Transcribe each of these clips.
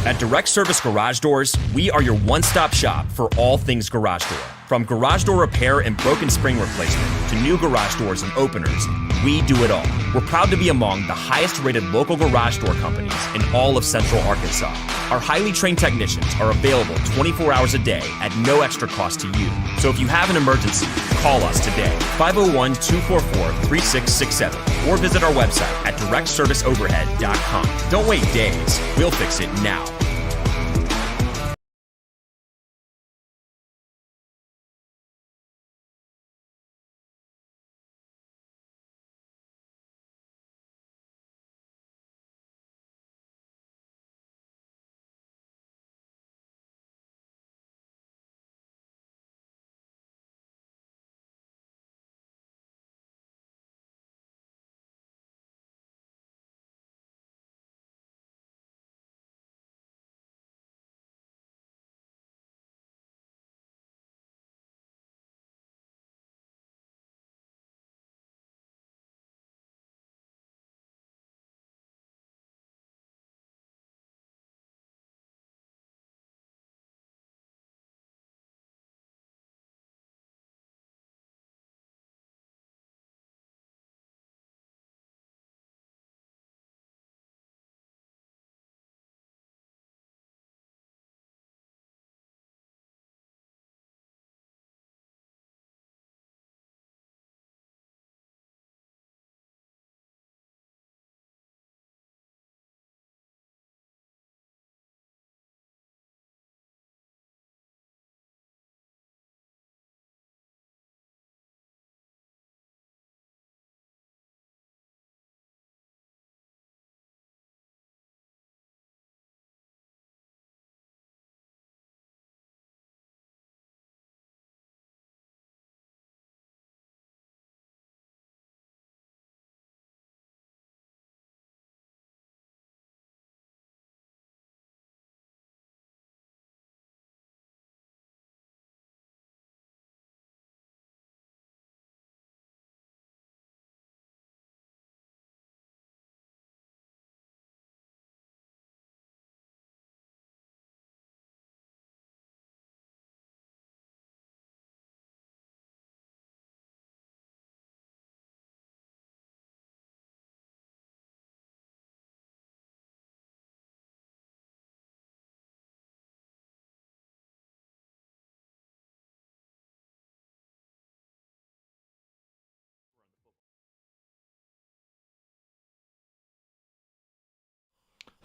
At Direct Service Garage Doors, we are your one-stop shop for all things garage door. From garage door repair and broken spring replacement to new garage doors and openers, we do it all. We're proud to be among the highest-rated local garage door companies in all of Central Arkansas. Our highly trained technicians are available 24 hours a day at no extra cost to you. So if you have an emergency, call us today, 501-244-3667, or visit our website at directserviceoverhead.com. Don't wait days. We'll fix it now.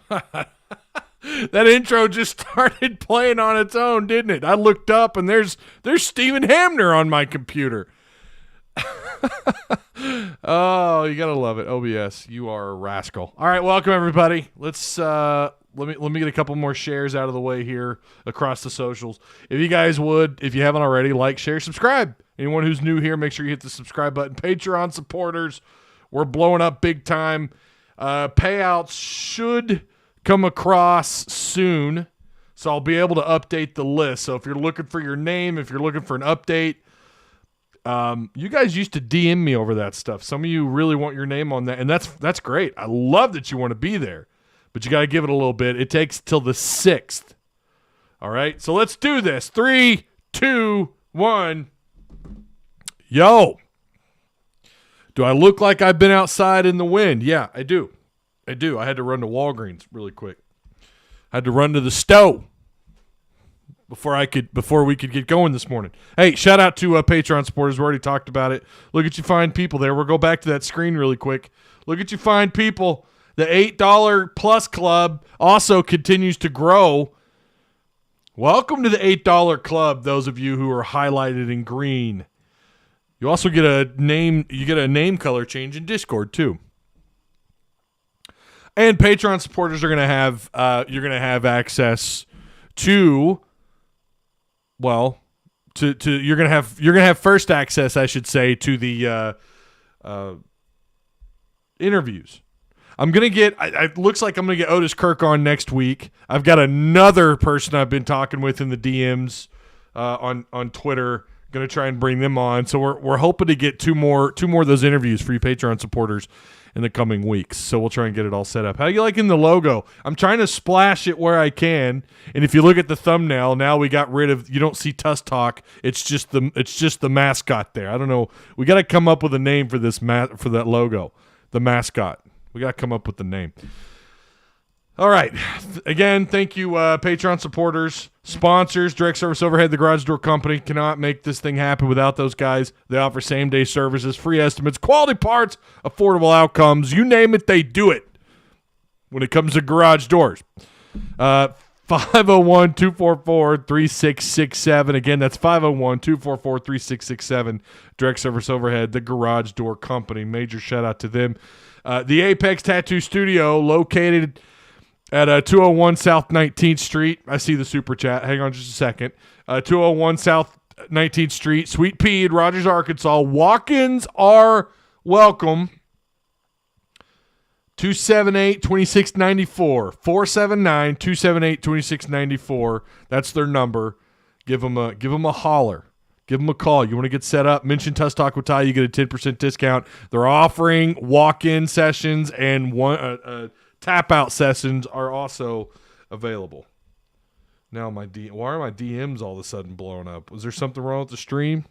That intro just started playing on its own, didn't it? I looked up and there's Stephen Hamner on my computer. Oh, you gotta love it. OBS, you are a rascal. All right, welcome everybody. Let's let me get a couple more shares out of the way here across the socials. If you guys would, if you haven't already, like, share, subscribe. Anyone who's new here, make sure you hit the subscribe button. Patreon supporters, we're blowing up big time. Payouts should come across soon, so I'll be able to update the list. So if you're looking for your name, if you're looking for an update, you guys used to DM me over that stuff. Some of you really want your name on that, and that's great. I love that you want to be there, but you got to give it a little bit. It takes till the 6th. All right, so let's do this. 3, 2, 1. Yo. Do I look like I've been outside in the wind? Yeah, I do. I had to run to Walgreens really quick. I had to run to the stove before we could get going this morning. Hey, shout out to Patreon supporters. We already talked about it. Look at you fine people there. We'll go back to that screen really quick. Look at you fine people. The $8 plus club also continues to grow. Welcome to the $8 club, those of you who are highlighted in green. You also get a name color change in Discord too. And Patreon supporters are going to have you're going to have access to you're going to have first access, I should say, to the interviews. I'm going to get it looks like I'm going to get Otis Kirk on next week. I've got another person I've been talking with in the DMs on Twitter Going to try and bring them on. So we're hoping to get two more of those interviews for you Patreon supporters in the coming weeks. So we'll try and get it all set up. How you liking the logo? I'm trying to splash it where I can. And if you look at the thumbnail, now we got rid of, you don't see Tuss Talk. It's just the mascot there. I don't know. We got to come up with a name for this for that logo. The mascot. We got to come up with the name. All right. Again, thank you, Patreon supporters, sponsors, Direct Service Overhead, the Garage Door Company. Cannot make this thing happen without those guys. They offer same-day services, free estimates, quality parts, affordable outcomes. You name it, they do it when it comes to garage doors. 501-244-3667. Again, that's 501-244-3667. Direct Service Overhead, the Garage Door Company. Major shout-out to them. The Apex Tattoo Studio, located at 201 South 19th Street. I see the super chat. Hang on just a second. 201 South 19th Street, Sweet Pea, Rogers, Arkansas. Walk-ins are welcome. 278-2694. 479-278-2694. That's their number. Give them a holler. Give them a call. You want to get set up? Mention Tuss Talk with Ty. You get a 10% discount. They're offering walk-in sessions and tap-out sessions are also available. Now why are my DMs all of a sudden blowing up? Was there something wrong with the stream?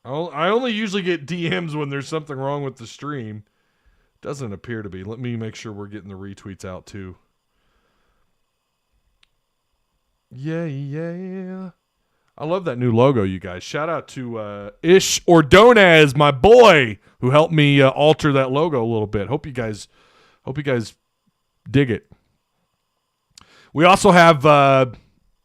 I only usually get DMs when there's something wrong with the stream. Doesn't appear to be. Let me make sure we're getting the retweets out too. Yeah. I love that new logo, you guys. Shout out to Ish Ordonez, my boy, who helped me alter that logo a little bit. Hope you guys dig it. We also have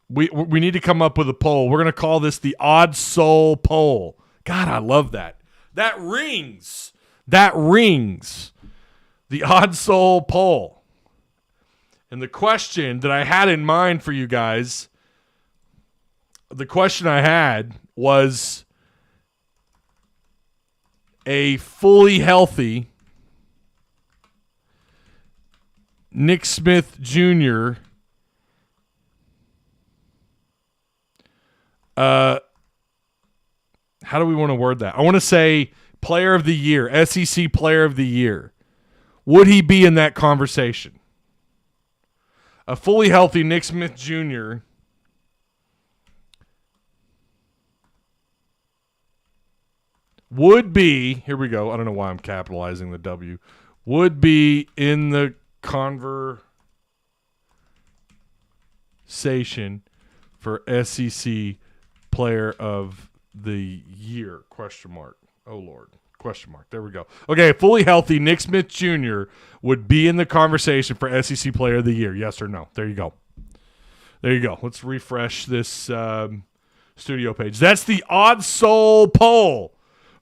we need to come up with a poll. We're gonna call this the Odd Soul Poll. God, I love that. That rings. The Odd Soul Poll. And the question that I had in mind for you guys. The question I had was a fully healthy Nick Smith Jr. How do we want to word that? I want to say player of the year, SEC player of the year. Would he be in that conversation? A fully healthy Nick Smith Jr. would be, here we go, I don't know why I'm capitalizing the W, would be in the conversation for SEC player of the year, question mark. Oh, Lord, question mark. There we go. Okay, fully healthy Nick Smith Jr. would be in the conversation for SEC player of the year, yes or no? There you go. Let's refresh this studio page. That's the Odd Soul Poll.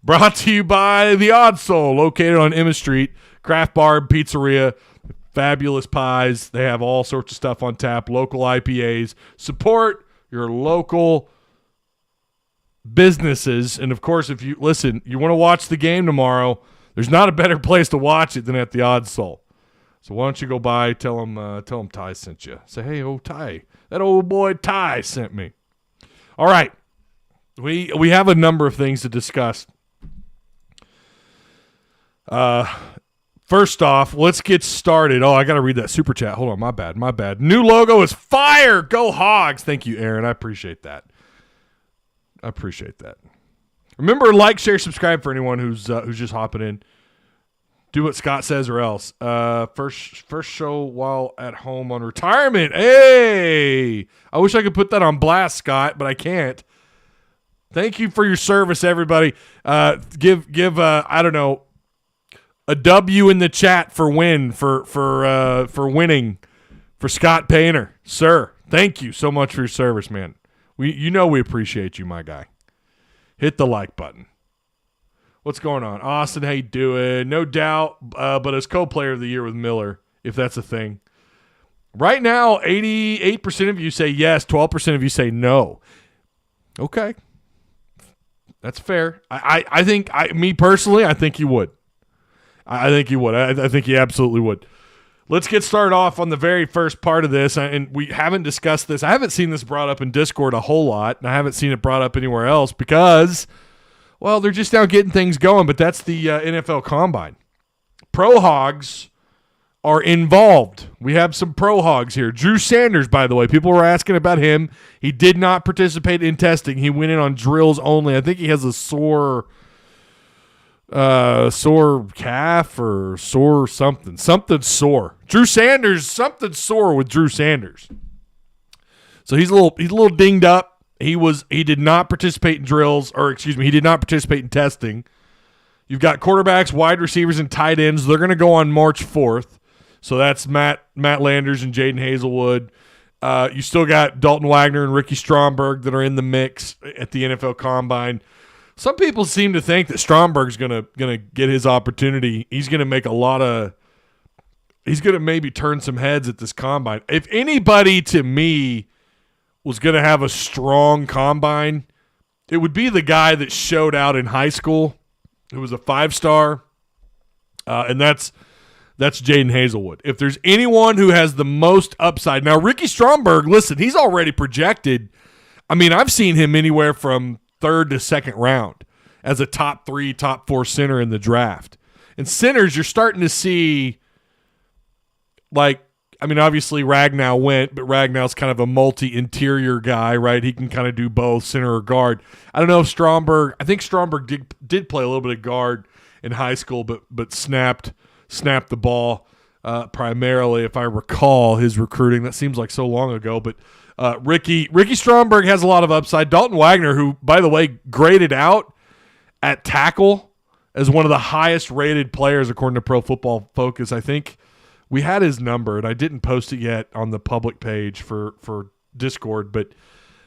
Brought to you by The Odd Soul, located on Emma Street, craft bar, pizzeria, fabulous pies. They have all sorts of stuff on tap, local IPAs. Support your local businesses. And, of course, if you want to watch the game tomorrow, there's not a better place to watch it than at The Odd Soul. So why don't you go by, tell them Ty sent you. Say, hey, Ty, that old boy Ty sent me. All right. We have a number of things to discuss. First off, let's get started. Oh, I got to read that super chat. Hold on, my bad. New logo is fire. Go Hogs. Thank you, Aaron. I appreciate that. Remember, like, share, subscribe for anyone who's just hopping in. Do what Scott says or else. First show while at home on retirement. Hey, I wish I could put that on blast, Scott, but I can't. Thank you for your service, everybody. Give I don't know, a W in the chat for winning for Scott Painter, sir. Thank you so much for your service, man. We appreciate you, my guy. Hit the like button. What's going on, Austin? How you doing? No doubt, but as co-player of the year with Miller, if that's a thing. Right now, 88% of you say yes, 12% of you say no. Okay. That's fair. I think, me personally, I think you would. I think you absolutely would. let's get started off on the very first part of this. And we haven't discussed this. I haven't seen this brought up in Discord a whole lot, and I haven't seen it brought up anywhere else because, well, they're just now getting things going, but that's the NFL Combine. Pro Hogs are involved. We have some Pro Hogs here. Drew Sanders, by the way, people were asking about him. He did not participate in testing. He went in on drills only. I think he has a sore calf or sore something sore. Drew Sanders, something sore with Drew Sanders. So he's a little dinged up. He did not participate in drills, he did not participate in testing. You've got quarterbacks, wide receivers, and tight ends. They're going to go on March 4th. So that's Matt Landers and Jaden Hazelwood. You still got Dalton Wagner and Ricky Stromberg that are in the mix at the NFL Combine. Some people seem to think that Stromberg's gonna get his opportunity. He's gonna make he's gonna maybe turn some heads at this combine. If anybody to me was gonna have a strong combine, it would be the guy that showed out in high school, who was a 5-star, and that's Jaden Hazelwood. If there's anyone who has the most upside, now Ricky Stromberg, listen, he's already projected. I mean, I've seen him anywhere from 3rd to 2nd round as a top 3, top 4 center in the draft. And centers, you're starting to see, obviously Ragnow went, but Ragnow's kind of a multi-interior guy, right? He can kind of do both, center or guard. I don't know if I think Stromberg did play a little bit of guard in high school, but snapped the ball primarily, if I recall his recruiting. That seems like so long ago, but Ricky Stromberg has a lot of upside. Dalton Wagner, who, by the way, graded out at tackle as one of the highest rated players according to Pro Football Focus. I think we had his number, and I didn't post it yet on the public page for Discord, but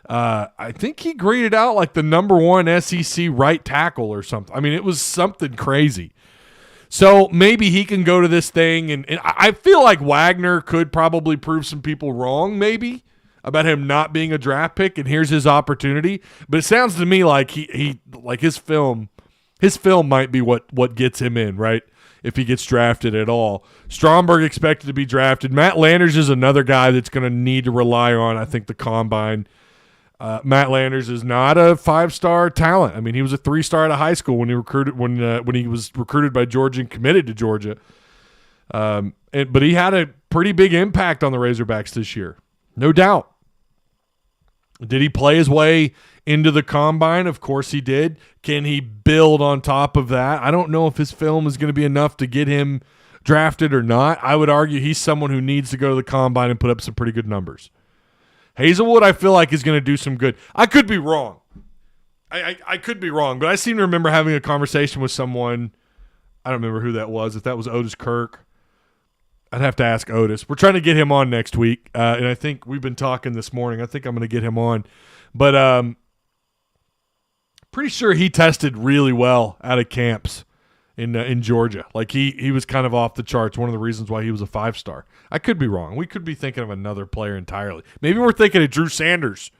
I think he graded out like the number 1 SEC right tackle or something. I mean, it was something crazy. So maybe he can go to this thing, and I feel like Wagner could probably prove some people wrong, maybe, about him not being a draft pick, and here's his opportunity. But it sounds to me like he like his film might be what gets him in, right? If he gets drafted at all. Stromberg expected to be drafted. Matt Landers is another guy that's going to need to rely on, I think, the combine. Matt Landers is not a 5-star talent. I mean, he was a 3-star out of high school when he was recruited by Georgia and committed to Georgia. But he had a pretty big impact on the Razorbacks this year, no doubt. Did he play his way into the combine? Of course he did. Can he build on top of that? I don't know if his film is going to be enough to get him drafted or not. I would argue he's someone who needs to go to the combine and put up some pretty good numbers. Hazelwood, I feel like, is going to do some good. I could be wrong. I could be wrong, but I seem to remember having a conversation with someone. I don't remember who that was. If that was Otis Kirk, I'd have to ask Otis. We're trying to get him on next week, and I think we've been talking this morning. I think I'm going to get him on. But pretty sure he tested really well out of camps in Georgia. Like he was kind of off the charts. One of the reasons why he was a 5-star. I could be wrong. We could be thinking of another player entirely. Maybe we're thinking of Drew Sanders.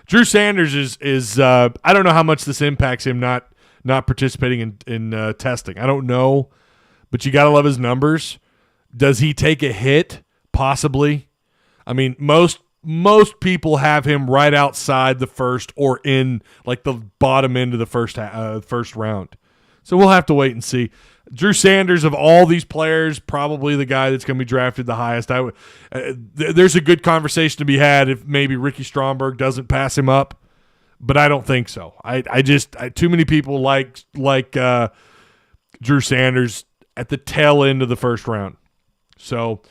Drew Sanders is I don't know how much this impacts him not participating in testing. I don't know, but you got to love his numbers. Does he take a hit? Possibly. I mean, most people have him right outside the first or in like the bottom end of the first round. So we'll have to wait and see. Drew Sanders, of all these players, probably the guy that's going to be drafted the highest. There's a good conversation to be had if maybe Ricky Stromberg doesn't pass him up, but I don't think so. I just too many people like Drew Sanders at the tail end of the first round. So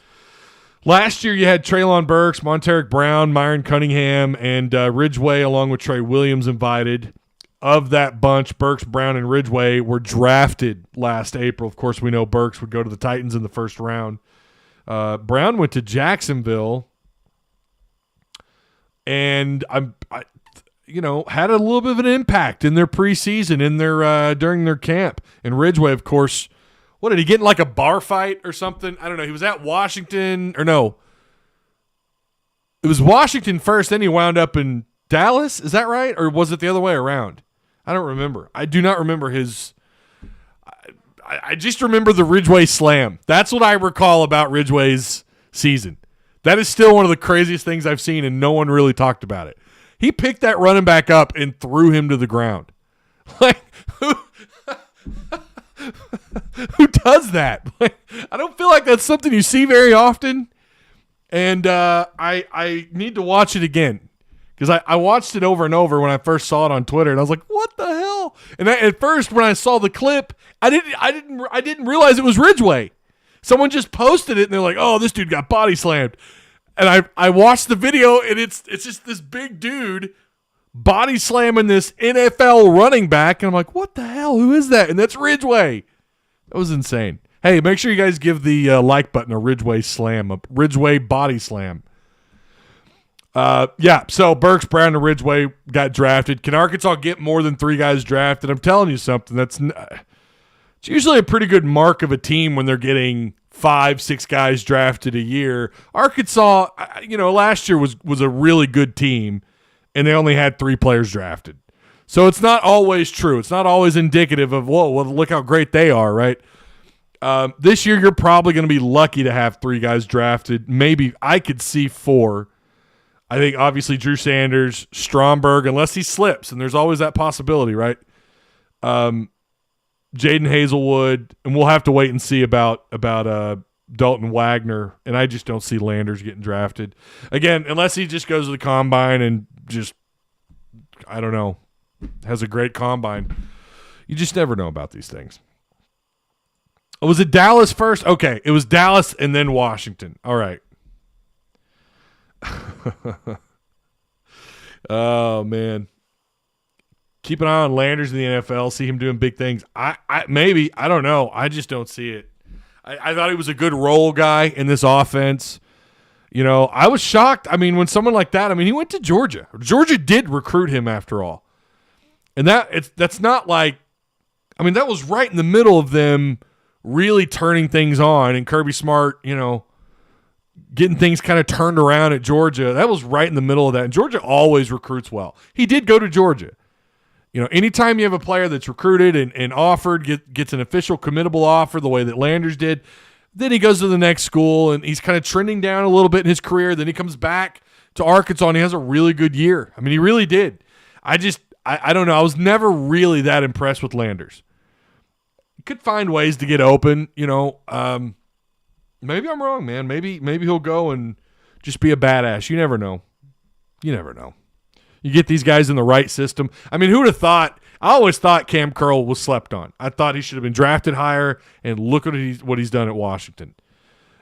last year you had Traylon Burks, Monteric Brown, Myron Cunningham, and Ridgeway along with Trey Williams invited. Of that bunch, Burks, Brown, and Ridgeway were drafted last April. Of course, we know Burks would go to the Titans in the first round. Brown went to Jacksonville, and had a little bit of an impact in their preseason, in their during their camp. And Ridgeway, of course, what did he get in like a bar fight or something? I don't know. He was at Washington, or no, it was Washington first. Then he wound up in Dallas. Is that right, or was it the other way around? I don't remember. I do not remember his. I just remember the Ridgeway Slam. That's what I recall about Ridgeway's season. That is still one of the craziest things I've seen, and no one really talked about it. He picked that running back up and threw him to the ground. Like, who does that? Like, I don't feel like that's something you see very often, and I need to watch it again. Because I watched it over and over when I first saw it on Twitter, and I was like, "What the hell?" And at first, when I saw the clip, I didn't realize it was Ridgeway. Someone just posted it, and they're like, "Oh, this dude got body slammed." And I watched the video, and it's just this big dude body slamming this NFL running back, and I'm like, "What the hell? Who is that?" And that's Ridgeway. That was insane. Hey, make sure you guys give the like button a Ridgeway slam, a Ridgeway body slam. So Burks, Brown, and Ridgeway got drafted. Can Arkansas get more than 3 guys drafted? I'm telling you something. It's usually a pretty good mark of a team when they're getting 5, 6 guys drafted a year. Arkansas, last year was a really good team, and they only had 3 players drafted. So it's not always true. It's not always indicative of, well, look how great they are, right? This year, you're probably going to be lucky to have 3 guys drafted. Maybe I could see 4. I think obviously Drew Sanders, Stromberg, unless he slips, and there's always that possibility, right? Jaden Hazelwood, and we'll have to wait and see about Dalton Wagner, and I just don't see Landers getting drafted. Again, unless he just goes to the combine and just, I don't know, has a great combine. You just never know about these things. Was it Dallas first? Okay, it was Dallas and then Washington. All right. Oh man, keep an eye on Landers in the NFL. See him doing big things. I don't know. I just don't see it. I thought he was a good role guy in this offense. I was shocked. I mean, when someone like that. He went to Georgia. Georgia did recruit him after all, and that's not like. That was right in the middle of them really turning things on, and Kirby Smart, getting things kind of turned around at Georgia. That was right in the middle of that. And Georgia always recruits well. He did go to Georgia. Anytime you have a player that's recruited and offered, gets an official committable offer the way that Landers did, then he goes to the next school and he's kind of trending down a little bit in his career. Then he comes back to Arkansas and he has a really good year. He really did. I don't know. I was never really that impressed with Landers. He could find ways to get open, Maybe I'm wrong, man. Maybe he'll go and just be a badass. You never know. You get these guys in the right system. Who would have thought? I always thought Cam Curl was slept on. I thought he should have been drafted higher, and look at what he's done at Washington.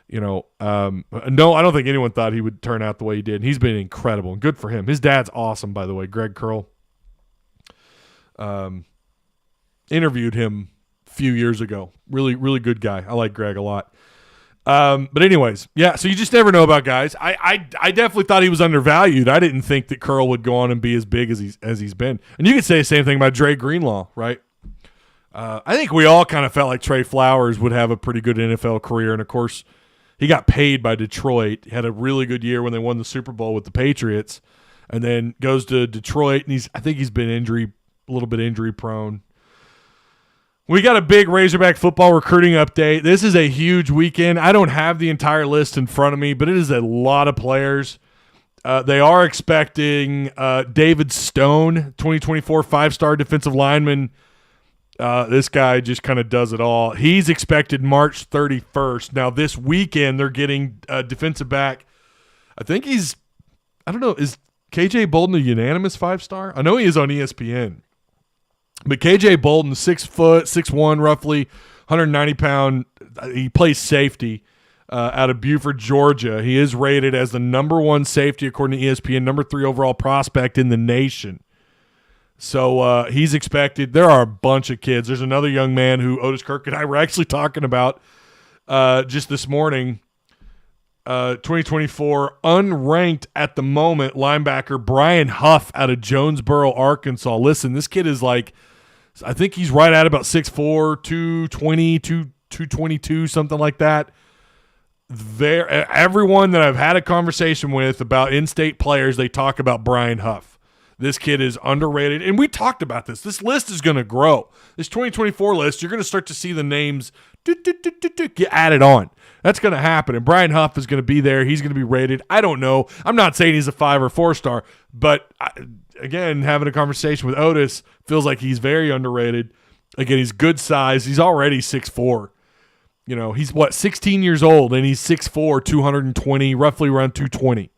No, I don't think anyone thought he would turn out the way he did. And he's been incredible, and good for him. His dad's awesome, by the way, Greg Curl. Interviewed him a few years ago. Really, really good guy. I like Greg a lot. But anyways, yeah, so you just never know about guys. I definitely thought he was undervalued. I didn't think that Curl would go on and be as big as he's been. And you could say the same thing about Dre Greenlaw, right? I think we all kind of felt like Trey Flowers would have a pretty good NFL career. And, of course, he got paid by Detroit. He had a really good year when they won the Super Bowl with the Patriots, and then goes to Detroit, and I think he's been a little bit injury prone. We got a big Razorback football recruiting update. This is a huge weekend. I don't have the entire list in front of me, but it is a lot of players. They are expecting David Stone, 2024 5-star defensive lineman. This guy just kind of does it all. He's expected March 31st. Now, this weekend, they're getting defensive back. I think is KJ Bolden a unanimous 5-star? I know he is on ESPN. But KJ Bolden, 6 foot, 6'1", roughly, 190-pound. He plays safety out of Buford, Georgia. He is rated as the number 1 safety according to ESPN, number 3 overall prospect in the nation. So he's expected. There are a bunch of kids. There's another young man who Otis Kirk and I were actually talking about just this morning. 2024 unranked at the moment linebacker Brian Huff out of Jonesboro, Arkansas. Listen, this kid is I think he's right at about 6'4", 220, 222, something like that. Everyone that I've had a conversation with about in-state players, they talk about Brian Huff. This kid is underrated, and we talked about this. This list is going to grow. This 2024 list, you're going to start to see the names get added on. That's going to happen, and Brian Huff is going to be there. He's going to be rated. I don't know. I'm not saying he's a 5 or 4 star, but again, having a conversation with Otis feels like he's very underrated. Again, he's good size. He's already 6'4". You know, he's 16 years old, and he's 6'4", 220, roughly around 220.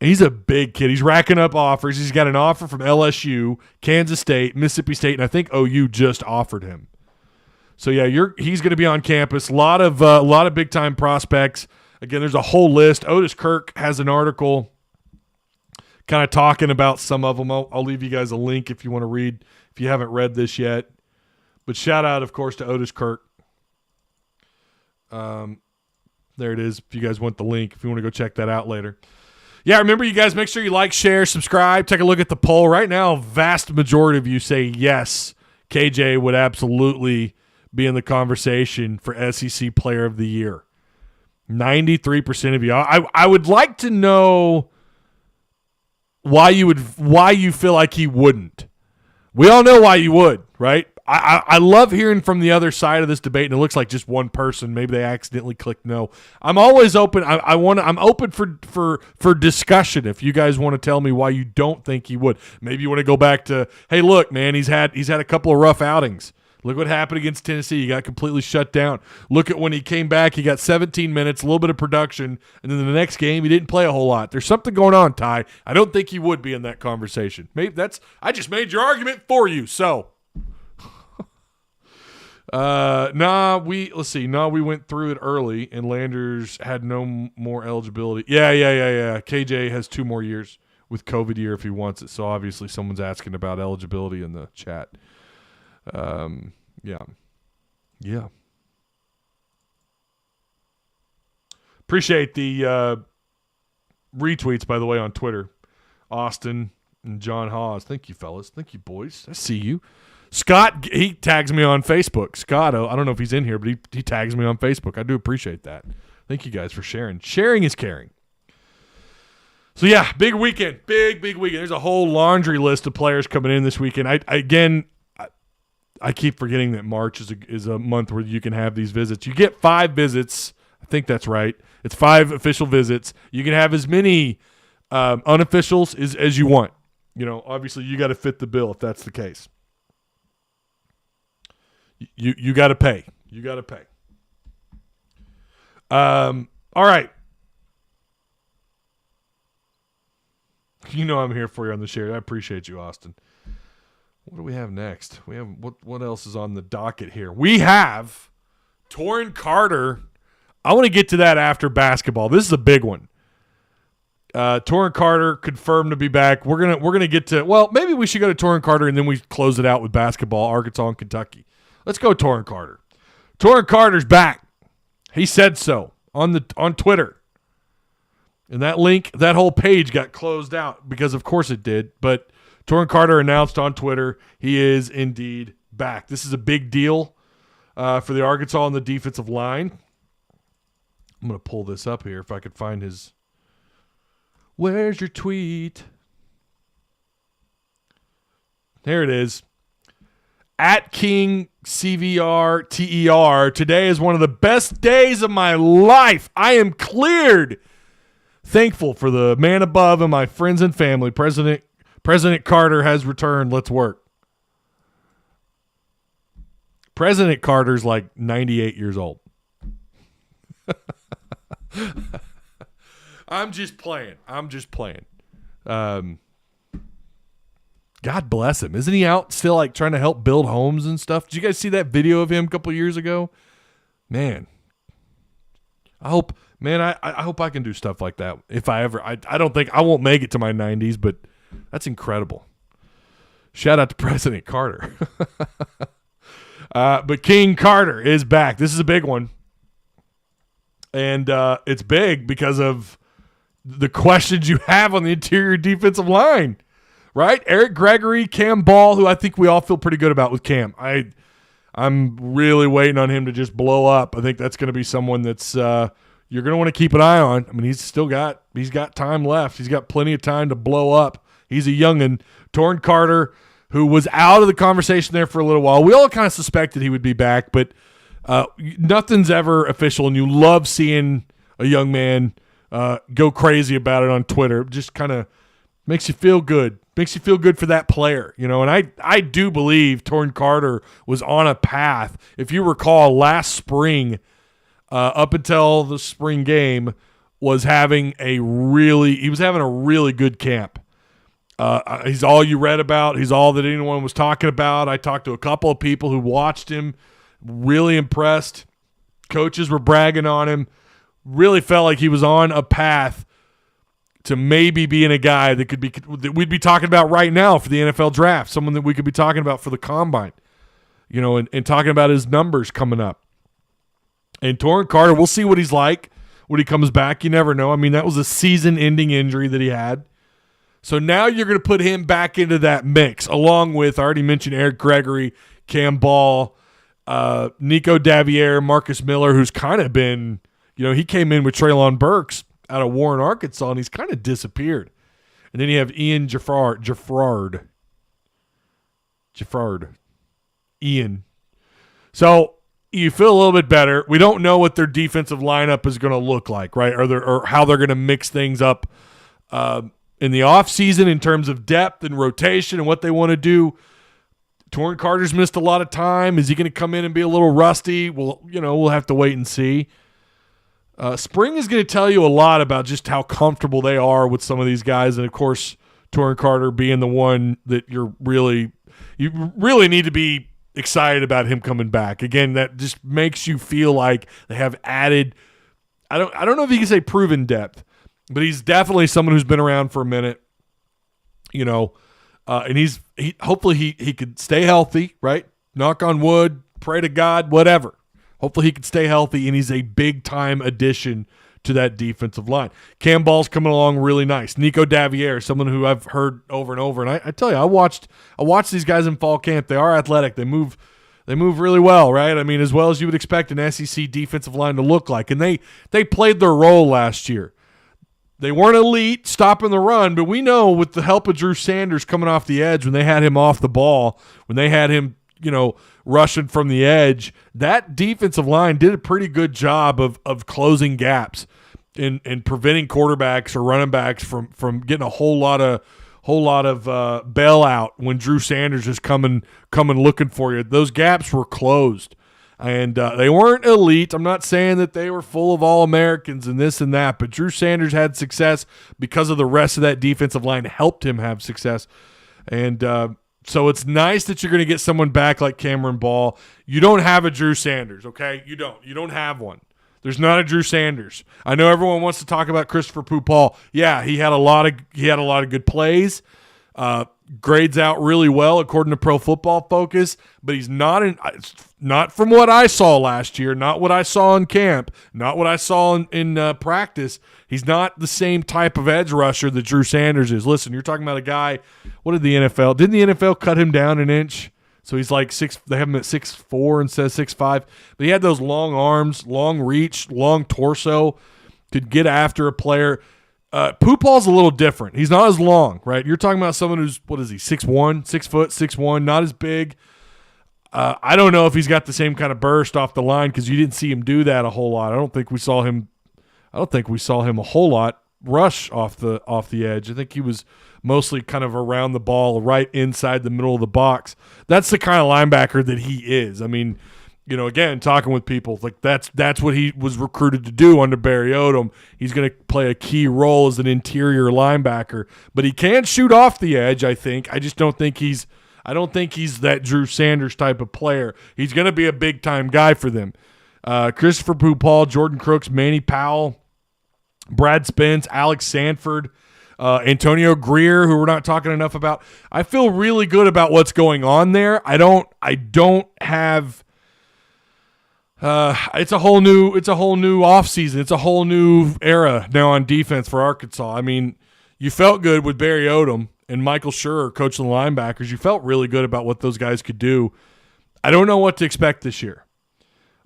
He's a big kid. He's racking up offers. He's got an offer from LSU, Kansas State, Mississippi State, and I think OU just offered him. So yeah, he's going to be on campus. A lot of big time prospects. Again, there's a whole list. Otis Kirk has an article kind of talking about some of them. I'll leave you guys a link if you want to read, if you haven't read this yet. But shout out, of course, to Otis Kirk. There it is. If you guys want the link, if you want to go check that out later. Yeah, remember, you guys, make sure you like, share, subscribe. Take a look at the poll. Right now, a vast majority of you say yes, KJ would absolutely be in the conversation for SEC Player of the Year. 93% of you. I would like to know why you feel like he wouldn't. We all know why you would, right? I love hearing from the other side of this debate, and it looks like just one person. Maybe they accidentally clicked no. I'm always open. I'm open for discussion. If you guys want to tell me why you don't think he would, maybe you want to go back to, hey, look, man, he's had a couple of rough outings. Look what happened against Tennessee. He got completely shut down. Look at when he came back. He got 17 minutes, a little bit of production, and then the next game he didn't play a whole lot. There's something going on, Ty. I don't think he would be in that conversation. Maybe I just made your argument for you. So, we went through it early, and Landers had no more eligibility. Yeah. KJ has 2 more years with COVID year if he wants it. So obviously someone's asking about eligibility in the chat. Yeah. Appreciate the retweets, by the way, on Twitter. Austin and John Hawes. Thank you, fellas. Thank you, boys. I see you. Scott, he tags me on Facebook. Scott, I don't know if he's in here, but he tags me on Facebook. I do appreciate that. Thank you guys for sharing. Sharing is caring. So, yeah, big weekend. Big weekend. There's a whole laundry list of players coming in this weekend. I keep forgetting that March is a month where you can have these visits. You get 5 visits. I think that's right. It's 5 official visits. You can have as many unofficials as you want. You know, obviously you got to fit the bill if that's the case. You got to pay. You got to pay. All right. You know I'm here for you on the share. I appreciate you, Austin. What do we have next? We have what else is on the docket here? We have Taurean Carter. I want to get to that after basketball. This is a big one. Taurean Carter confirmed to be back. We're gonna get to, well, maybe we should go to Taurean Carter and then we close it out with basketball, Arkansas and Kentucky. Let's go Taurean Carter. Taurean Carter's back. He said so on Twitter. And that link, that whole page got closed out because of course it did. But Taurean Carter announced on Twitter he is indeed back. This is a big deal for the Arkansas on the defensive line. I'm going to pull this up here if I could find his. Where's your tweet? There it is. At King CVR TER. Today is one of the best days of my life. I am cleared. Thankful for the man above and my friends and family. President Carter has returned. Let's work. President Carter's like 98 years old. I'm just playing. God bless him. Isn't he out still like trying to help build homes and stuff? Did you guys see that video of him a couple years ago? Man, I hope I can do stuff like that if I ever. I don't think I won't make it to my 90s, but that's incredible. Shout out to President Carter. But King Carter is back. This is a big one. And it's big because of the questions you have on the interior defensive line, right? Eric Gregory, Cam Ball, who I think we all feel pretty good about with Cam. I'm really waiting on him to just blow up. I think that's going to be someone that's you're going to want to keep an eye on. I mean, he's got time left. He's got plenty of time to blow up. He's a youngin'. Taurean Carter, who was out of the conversation there for a little while. We all kind of suspected he would be back, but nothing's ever official, and you love seeing a young man go crazy about it on Twitter. It just kind of makes you feel good. Makes you feel good for that player, you know. And I do believe Taurean Carter was on a path. If you recall, last spring, up until the spring game, was having a really good camp. He's all you read about. He's all that anyone was talking about. I talked to a couple of people who watched him, really impressed. Coaches were bragging on him. Really felt like he was on a path to maybe being a guy that we'd be talking about right now for the NFL draft, someone that we could be talking about for the combine, you know, and talking about his numbers coming up. And Taurean Carter, we'll see what he's like when he comes back. You never know. I mean, that was a season-ending injury that he had. So now you're going to put him back into that mix, along with, I already mentioned Eric Gregory, Cam Ball, Nico Davier, Marcus Miller, who's kind of been, you know, he came in with Treylon Burks out of Warren, Arkansas, and he's kind of disappeared. And then you have Ian Jaffrard. Ian. So you feel a little bit better. We don't know what their defensive lineup is going to look like, right? Or how they're going to mix things up in the offseason in terms of depth and rotation and what they want to do. Taurean Carter's missed a lot of time. Is he going to come in and be a little rusty? Well, you know, we'll have to wait and see. Spring is going to tell you a lot about just how comfortable they are with some of these guys, and of course, Taurean Carter being the one that you really need to be excited about him coming back. Again, that just makes you feel like they have added. I don't know if you can say proven depth, but he's definitely someone who's been around for a minute. You know, and hopefully he could stay healthy. Right, knock on wood, pray to God, whatever. Hopefully he can stay healthy, and he's a big-time addition to that defensive line. Cam Ball's coming along really nice. Nico Davier, someone who I've heard over and over. And I tell you, I watched these guys in fall camp. They are athletic. They move really well, right? I mean, as well as you would expect an SEC defensive line to look like. And they played their role last year. They weren't elite stopping the run, but we know with the help of Drew Sanders coming off the edge, when they had him off the ball, when they had him, you know, rushing from the edge, that defensive line did a pretty good job of closing gaps and preventing quarterbacks or running backs from getting a whole lot of bailout when Drew Sanders is coming looking for you. Those gaps were closed, and they weren't elite. I'm not saying that they were full of All-Americans and this and that, but Drew Sanders had success because of the rest of that defensive line helped him have success. And so it's nice that you're going to get someone back like Cameron Ball. You don't have a Drew Sanders, okay? You don't have one. There's not a Drew Sanders. I know everyone wants to talk about Christopher Pupal. Yeah, he had a lot of good plays. Grades out really well according to Pro Football Focus, but he's not from what I saw last year, not what I saw in camp, not what I saw in practice. He's not the same type of edge rusher that Drew Sanders is. Listen, you're talking about a guy. Didn't the NFL cut him down an inch? So he's like they have him at 6'4" instead of 6'5". But he had those long arms, long reach, long torso, could get after a player. Pupal's a little different. He's not as long, right? You're talking about someone who's, 6'1", 6 foot, 6'1", not as big. I don't know if he's got the same kind of burst off the line because you didn't see him do that a whole lot. I don't think we saw him a whole lot rush off the edge. I think he was mostly kind of around the ball, right inside the middle of the box. That's the kind of linebacker that he is. I mean, you know, again, talking with people, like that's what he was recruited to do under Barry Odom. He's going to play a key role as an interior linebacker, but he can shoot off the edge, I think. I don't think he's that Drew Sanders type of player. He's going to be a big-time guy for them. Christopher Pupal, Jordan Crooks, Manny Powell, Brad Spence, Alex Sanford, Antonio Greer, who we're not talking enough about. I feel really good about what's going on there. I don't have it's a whole new offseason. It's a whole new era now on defense for Arkansas. I mean, you felt good with Barry Odom and Michael Schur coaching the linebackers. You felt really good about what those guys could do. I don't know what to expect this year,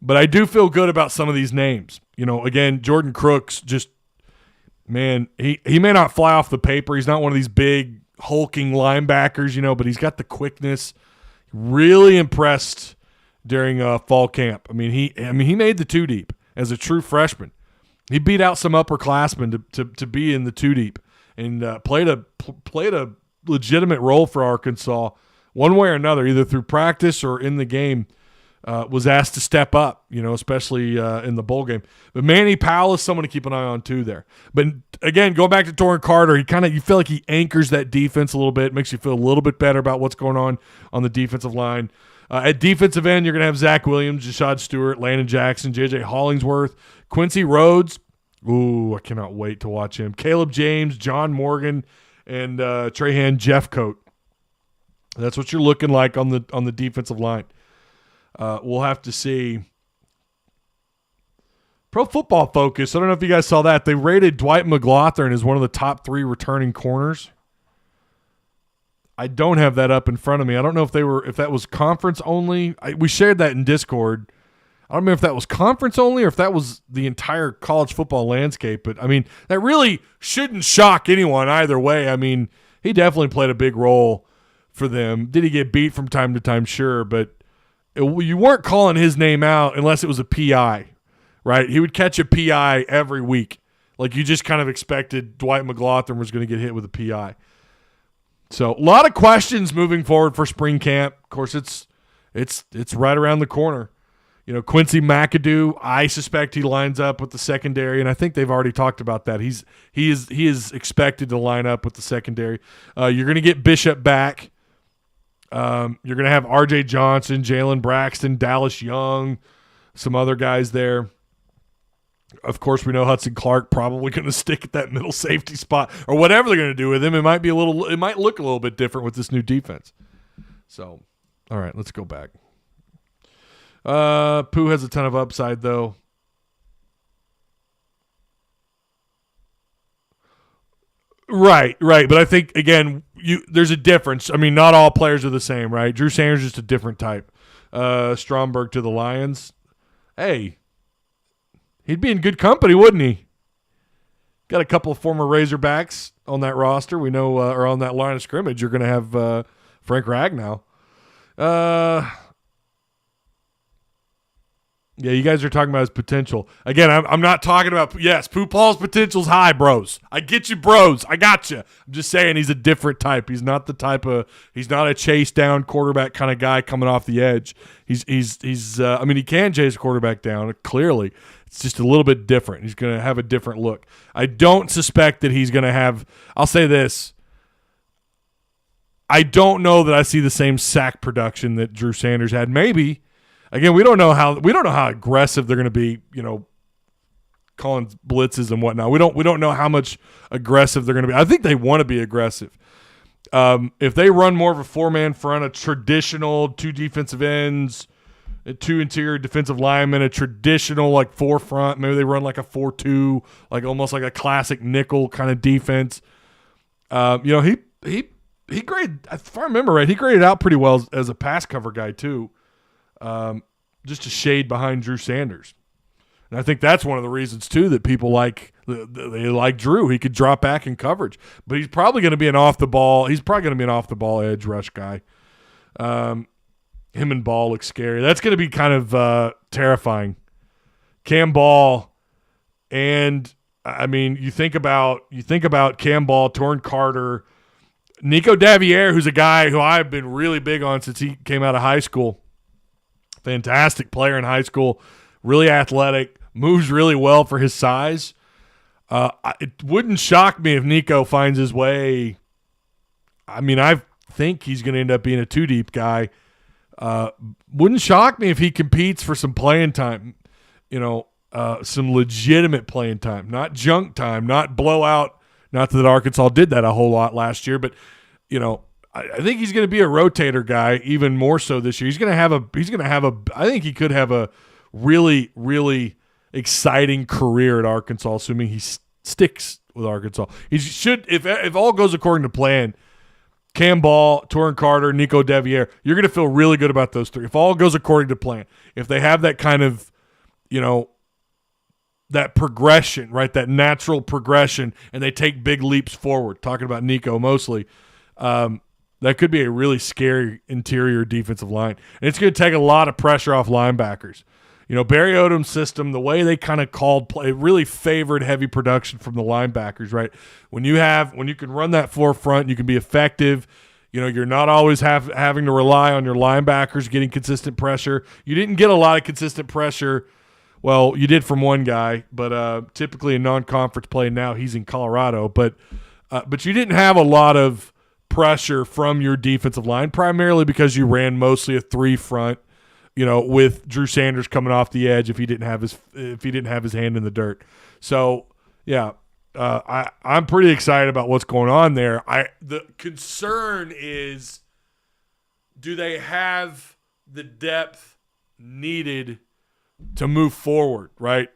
but I do feel good about some of these names. You know, again, Jordan Crooks, just, man, he may not fly off the paper. He's not one of these big hulking linebackers, but he's got the quickness. Really impressed during fall camp. I mean, he made the two deep as a true freshman. He beat out some upperclassmen to be in the two deep and played a legitimate role for Arkansas one way or another, either through practice or in the game. Was asked to step up, especially in the bowl game. But Manny Powell is someone to keep an eye on too there. But again, going back to Taurean Carter, you feel like he anchors that defense a little bit, makes you feel a little bit better about what's going on the defensive line. At defensive end, you're going to have Zach Williams, Jashad Stewart, Landon Jackson, J.J. Hollingsworth, Quincy Rhodes. Ooh, I cannot wait to watch him. Caleb James, John Morgan, and Trahan Jeffcoat. That's what you're looking like on the defensive line. We'll have to see. Pro Football Focus, I don't know if you guys saw that. They rated Dwight McGlothern as one of the top 3 returning corners. I don't have that up in front of me. I don't know if that was conference only. We shared that in Discord. I don't know if that was conference only or if that was the entire college football landscape. But, I mean, that really shouldn't shock anyone either way. I mean, he definitely played a big role for them. Did he get beat from time to time? Sure, but you weren't calling his name out unless it was a PI, right? He would catch a PI every week. Like you just kind of expected Dwight McGlothern was going to get hit with a PI. So a lot of questions moving forward for spring camp. Of course, it's right around the corner. Quincy McAdoo, I suspect he lines up with the secondary, and I think they've already talked about that. He is expected to line up with the secondary. You're going to get Bishop back. You're going to have R.J. Johnson, Jalen Braxton, Dallas Young, some other guys there. Of course, we know Hudson Clark probably going to stick at that middle safety spot or whatever they're going to do with him. It might look a little bit different with this new defense. So, all right, let's go back. Pooh has a ton of upside, though. Right. But I think, again, there's a difference. I mean, not all players are the same, right? Drew Sanders is just a different type. Stromberg to the Lions. Hey, he'd be in good company, wouldn't he? Got a couple of former Razorbacks on that roster. We know, or on that line of scrimmage, you're going to have Frank Ragnow. Yeah, you guys are talking about his potential. Again, I'm not talking about, yes, Pooh Paul's potential's high, bros. I get you, bros. I got you. I'm just saying he's a different type. He's not he's not a chase down quarterback kind of guy coming off the edge. He's I mean, he can chase a quarterback down, clearly. It's just a little bit different. He's going to have a different look. I don't suspect that he's going to have, I'll say this. I don't know that I see the same sack production that Drew Sanders had. Maybe. Again, we don't know how aggressive they're going to be, calling blitzes and whatnot. We don't know how much aggressive they're going to be. I think they want to be aggressive. If they run more of a 4-man front, a traditional 2 defensive ends, 2 interior defensive linemen, a traditional like 4 front, maybe they run like a 4-2, like almost like a classic nickel kind of defense. He graded, if I remember right, he graded out pretty well as a pass cover guy too. Just a shade behind Drew Sanders. And I think that's one of the reasons, too, that people they like Drew. He could drop back in coverage. But he's probably going to be an off-the-ball edge rush guy. Him and Ball look scary. That's going to be kind of terrifying. Cam Ball and, I mean, you think about Cam Ball, Taurean Carter, Nico Davier, who's a guy who I've been really big on since he came out of high school. Fantastic player in high school, really athletic, moves really well for his size. It wouldn't shock me if Nico finds his way. I mean, I think he's going to end up being a 2-deep guy. Wouldn't shock me if he competes for some playing time, some legitimate playing time, not junk time, not blowout. Not that Arkansas did that a whole lot last year, but, I think he's going to be a rotator guy even more so this year. I think he could have a really, really exciting career at Arkansas, assuming he sticks with Arkansas. He should, if all goes according to plan, Cam Ball, Taurean Carter, Nico Devier, you're going to feel really good about those 3. If all goes according to plan, if they have that kind of, that progression, right, that natural progression, and they take big leaps forward, talking about Nico mostly, that could be a really scary interior defensive line. And it's going to take a lot of pressure off linebackers. You know, Barry Odom's system, the way they kind of called play, it really favored heavy production from the linebackers, right? When you can run that forefront, you can be effective. You know, you're not always having to rely on your linebackers getting consistent pressure. You didn't get a lot of consistent pressure. Well, you did from one guy, but typically in non-conference play now he's in Colorado. But you didn't have a lot of pressure from your defensive line, primarily because you ran mostly a 3 front. You know, with Drew Sanders coming off the edge if he didn't have his hand in the dirt. So yeah, I'm pretty excited about what's going on there. The concern is, do they have the depth needed to move forward, right?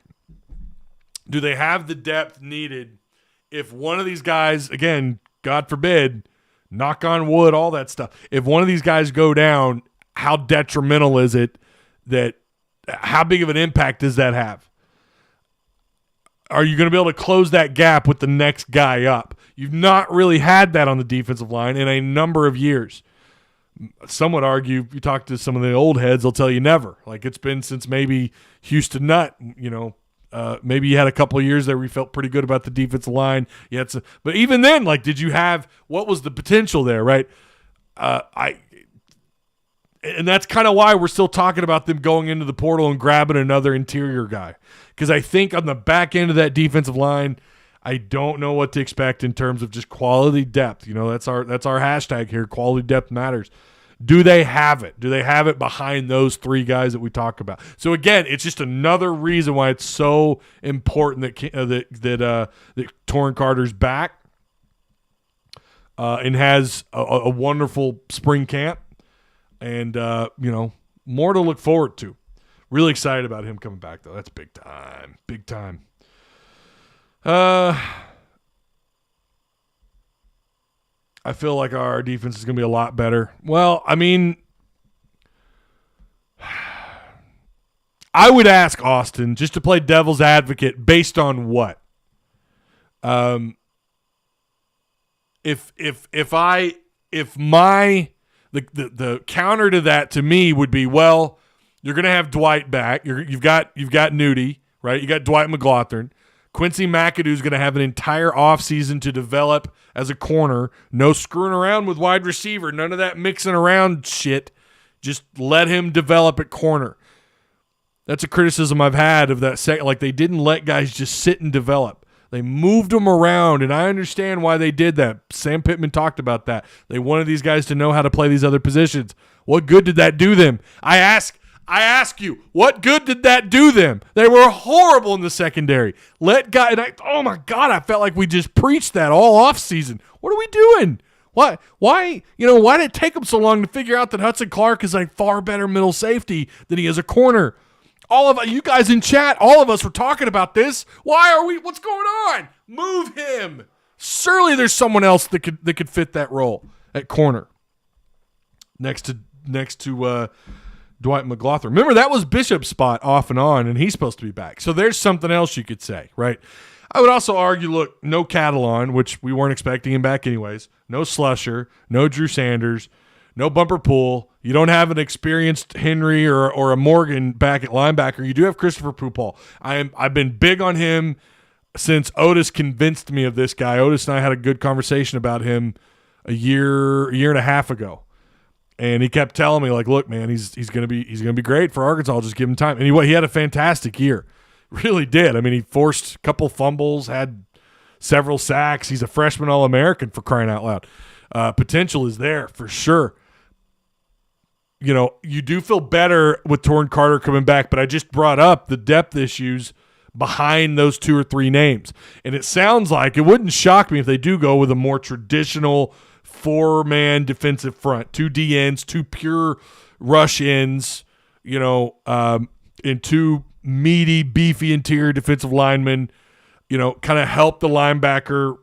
Do they have the depth needed if one of these guys, again, God forbid, knock on wood, all that stuff, if one of these guys go down, how detrimental is it how big of an impact does that have? Are you going to be able to close that gap with the next guy up? You've not really had that on the defensive line in a number of years. Some would argue, if you talk to some of the old heads, they'll tell you never. Like, it's been since maybe Houston Nutt, you know. Maybe you had a couple of years there where you felt pretty good about the defensive line. But even then, like, what was the potential there, right? And that's kind of why we're still talking about them going into the portal and grabbing another interior guy. Because I think on the back end of that defensive line, I don't know what to expect in terms of just quality depth. You know, that's our hashtag here. Quality depth matters. Do they have it? Do they have it behind those 3 guys that we talk about? So again, it's just another reason why it's so important that Taurean Carter's back and has a wonderful spring camp. And, you know, more to look forward to. Really excited about him coming back, though. That's big time. Big time. I feel like our defense is going to be a lot better. Well, I mean, I would ask Austin, just to play devil's advocate, based on what? The counter to that to me would be, well, you're going to have Dwight back. You've got Nudie, right? You got Dwight McLaughlin. Quincy McAdoo's going to have an entire offseason to develop as a corner. No screwing around with wide receiver. None of that mixing around shit. Just let him develop at corner. That's a criticism I've had of that second. Like, they didn't let guys just sit and develop. They moved them around, and I understand why they did that. Sam Pittman talked about that. They wanted these guys to know how to play these other positions. What good did that do them? I ask you, what good did that do them? They were horrible in the secondary. Oh my God, I felt like we just preached that all offseason. What are we doing? Why did it take them so long to figure out that Hudson Clark is a far better middle safety than he is a corner? All of you guys in chat, all of us were talking about this. What's going on? Move him. Surely there's someone else that could fit that role at corner. Next to Dwight McLaughlin. Remember, that was Bishop's spot off and on, and he's supposed to be back. So there's something else you could say, right? I would also argue, look, no Catalan, which we weren't expecting him back anyways. No Slusher, no Drew Sanders, no Bumper Pool. You don't have an experienced Henry or a Morgan back at linebacker. You do have Christopher Pupal. I've been big on him since Otis convinced me of this guy. Otis and I had a good conversation about him a year and a half ago. And he kept telling me, like, look, man, he's gonna be great for Arkansas. I'll just give him time. And he had a fantastic year. Really did. I mean, he forced a couple fumbles, had several sacks. He's a freshman All-American, for crying out loud. Potential is there for sure. You know, you do feel better with Taurean Carter coming back, but I just brought up the depth issues behind those 2 or 3 names. And it sounds like it wouldn't shock me if they do go with a more traditional 4-man defensive front, 2 DNs, 2 pure rush ends, you know, and 2 meaty, beefy interior defensive linemen, you know, kind of help the linebacker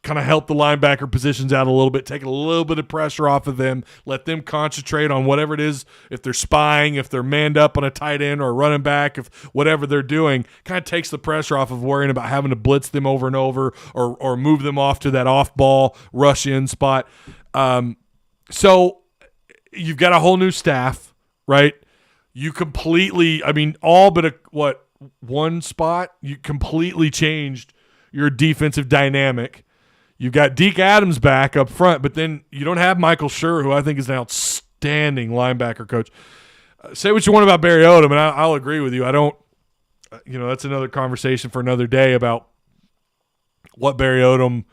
kind of help the linebacker positions out a little bit, take a little bit of pressure off of them, let them concentrate on whatever it is, if they're spying, if they're manned up on a tight end or a running back, if whatever they're doing, kind of takes the pressure off of worrying about having to blitz them over and over or move them off to that off-ball rush-in spot. So you've got a whole new staff, right? You completely, all but one spot, you completely changed your defensive dynamic. You've got Deke Adams back up front, but then you don't have Michael Schur, who I think is an outstanding linebacker coach. Say what you want about Barry Odom, and I'll agree with you. I don't, that's another conversation for another day about what Barry Odom,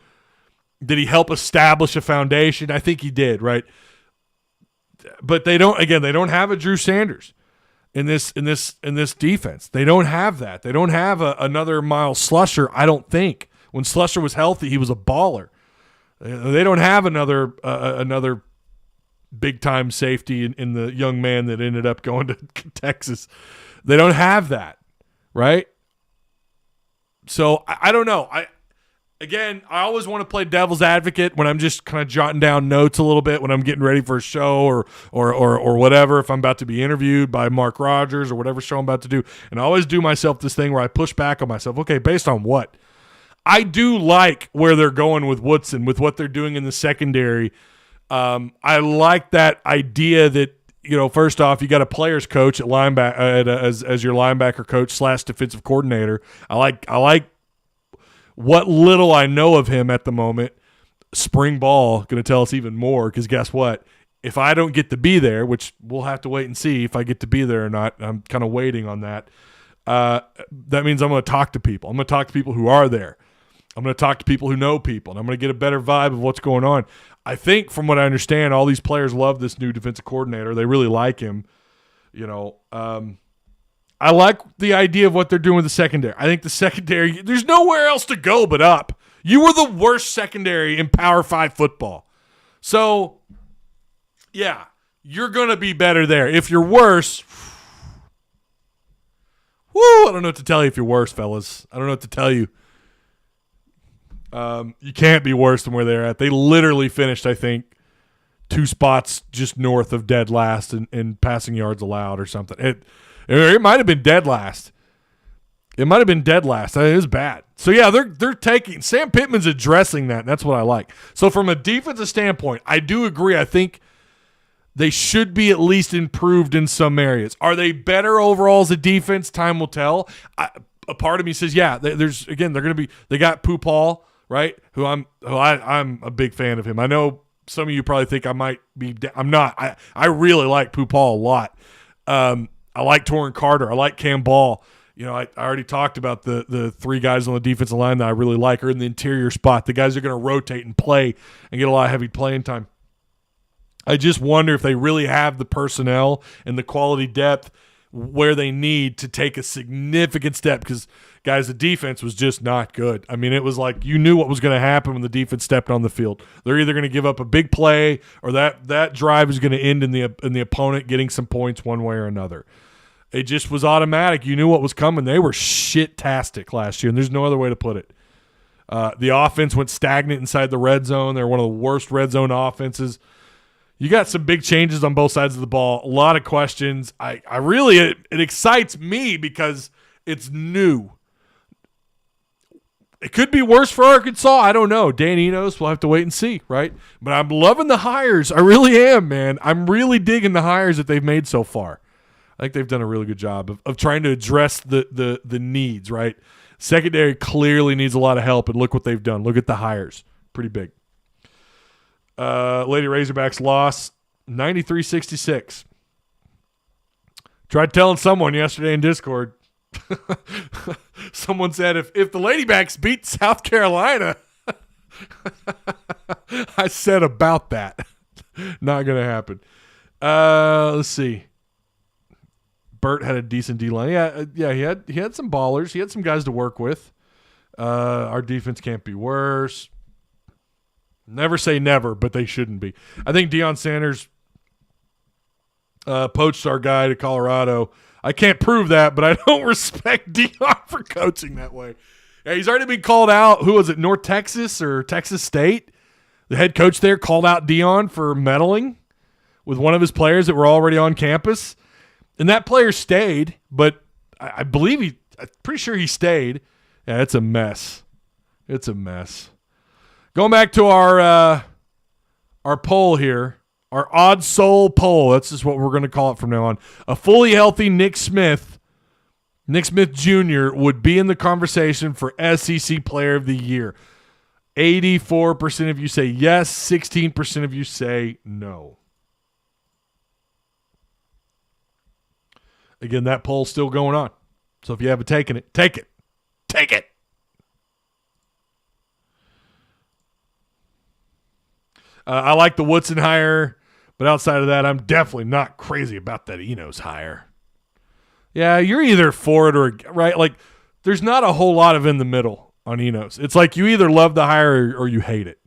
did he help establish a foundation? I think he did, right? But they don't have a Drew Sanders in this defense. They don't have that. They don't have another Miles Slusher, I don't think. When Slusher was healthy, he was a baller. They don't have another big-time safety in the young man that ended up going to Texas. They don't have that, right? So I don't know. I always want to play devil's advocate when I'm just kind of jotting down notes a little bit when I'm getting ready for a show or whatever, if I'm about to be interviewed by Mark Rogers or whatever show I'm about to do. And I always do myself this thing where I push back on myself. Okay, based on what? I do like where they're going with Woodson, with what they're doing in the secondary. I like that idea that, first off, you got a players coach at linebacker as your linebacker coach / defensive coordinator. I like what little I know of him at the moment. Spring ball going to tell us even more, because guess what? If I don't get to be there, which we'll have to wait and see if I get to be there or not, I'm kind of waiting on that. That means I'm going to talk to people. I'm going to talk to people who are there. I'm going to talk to people who know people, and I'm going to get a better vibe of what's going on. I think, from what I understand, all these players love this new defensive coordinator. They really like him. I like the idea of what they're doing with the secondary. I think the secondary, there's nowhere else to go but up. You were the worst secondary in Power 5 football. So, yeah, you're going to be better there. If you're worse, I don't know what to tell you if you're worse, fellas. I don't know what to tell you. You can't be worse than where they're at. They literally finished, I think, 2 spots just north of dead last in passing yards allowed or something. It might have been dead last. It might have been dead last. It was bad. So, yeah, they're taking – Sam Pittman's addressing that, and that's what I like. So, from a defensive standpoint, I do agree. I think they should be at least improved in some areas. Are they better overall as a defense? Time will tell. A part of me says, yeah, they're going to be – they got Pooh Paul, right, who I'm a big fan of him. I know some of you probably think I might be – I'm not. I really like Pooh Paul a lot. I like Taurean Carter. I like Cam Ball. I already talked about the 3 guys on the defensive line that I really like are in the interior spot. The guys that are going to rotate and play and get a lot of heavy playing time. I just wonder if they really have the personnel and the quality depth where they need to take a significant step, because, guys, the defense was just not good. It was like you knew what was going to happen when the defense stepped on the field. They're either going to give up a big play or that drive is going to end in the opponent getting some points one way or another. It just was automatic. You knew what was coming. They were shit-tastic last year, and there's no other way to put it. The offense went stagnant inside the red zone. They're one of the worst red zone offenses. You got some big changes on both sides of the ball. A lot of questions. I really it excites me because it's new. It could be worse for Arkansas. I don't know. Dan Enos, we'll have to wait and see, right? But I'm loving the hires. I really am, man. I'm really digging the hires that they've made so far. I think they've done a really good job of trying to address the needs, right? Secondary clearly needs a lot of help, and look what they've done. Look at the hires. Pretty big. Lady Razorbacks lost 93-66. Tried telling someone yesterday in Discord. Someone said if the Ladybacks beat South Carolina, I said about that. Not going to happen. Let's see. Burt had a decent D-line. Yeah, he had some ballers. He had some guys to work with. Our defense can't be worse. Never say never, but they shouldn't be. I think Deion Sanders poached our guy to Colorado. I can't prove that, but I don't respect Deion for coaching that way. Yeah, he's already been called out. Who was it, North Texas or Texas State? The head coach there called out Dion for meddling with one of his players that were already on campus. And that player stayed, but I'm pretty sure he stayed. Yeah, it's a mess. It's a mess. Going back to our poll here, our odd soul poll. That's just what we're going to call it from now on. A fully healthy Nick Smith Jr. would be in the conversation for SEC Player of the Year. 84% of you say yes. 16% of you say no. Again, that poll's still going on. So if you haven't taken it, take it. Take it. I like the Woodson hire, but outside of that, I'm definitely not crazy about that Enos hire. Yeah, you're either for it or right. Like, there's not a whole lot of in the middle on Enos. It's like you either love the hire or you hate it.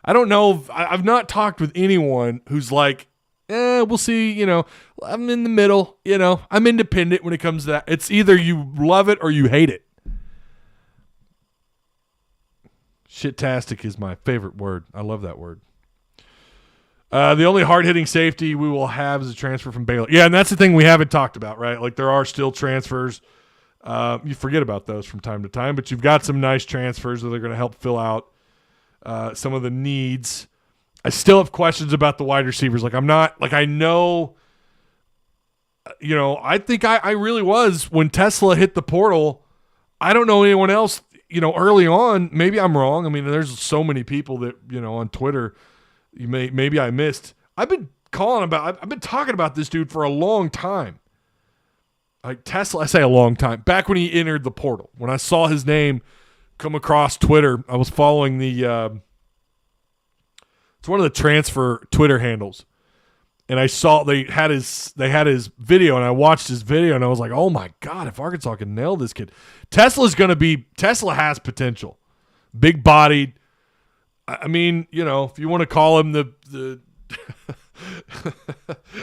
I don't know. I've not talked with anyone who's like, we'll see. I'm in the middle. I'm independent when it comes to that. It's either you love it or you hate it. Shit-tastic is my favorite word. I love that word. The only hard-hitting safety we will have is a transfer from Baylor. Yeah, and that's the thing we haven't talked about, right? Like, there are still transfers. You forget about those from time to time, but you've got some nice transfers that are going to help fill out some of the needs. I still have questions about the wide receivers. Like, I know, I think I really was when Tesla hit the portal. I don't know anyone else, early on. Maybe I'm wrong. I mean, there's so many people that, on Twitter – maybe I missed. I've been talking about this dude for a long time. Like Tesla, I say a long time. Back when he entered the portal, when I saw his name come across Twitter, I was following it's one of the transfer Twitter handles, and I saw they had his video, and I watched his video, and I was like, oh my God, if Arkansas can nail this kid, Tesla has potential, big bodied. I mean, if you want to call him the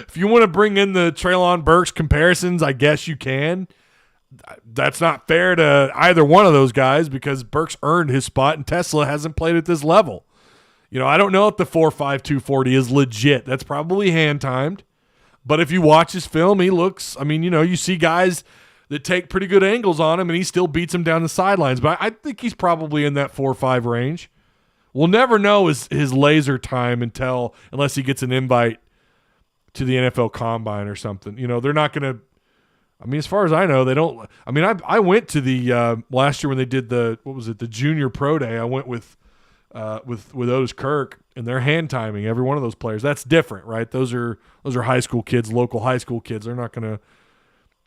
if you want to bring in the Treylon Burks comparisons, I guess you can. That's not fair to either one of those guys because Burks earned his spot and Tesla hasn't played at this level. I don't know if the 4.5 240 is legit. That's probably hand-timed. But if you watch his film, he looks, you see guys that take pretty good angles on him and he still beats them down the sidelines. But I think he's probably in that 4.5 range. We'll never know his laser time unless he gets an invite to the NFL Combine or something. They're not going to – as far as I know, they don't – I went to the last year when they did the Junior Pro Day. I went with Otis Kirk, and they're hand timing every one of those players. That's different, right? Those are high school kids, local high school kids. They're not going to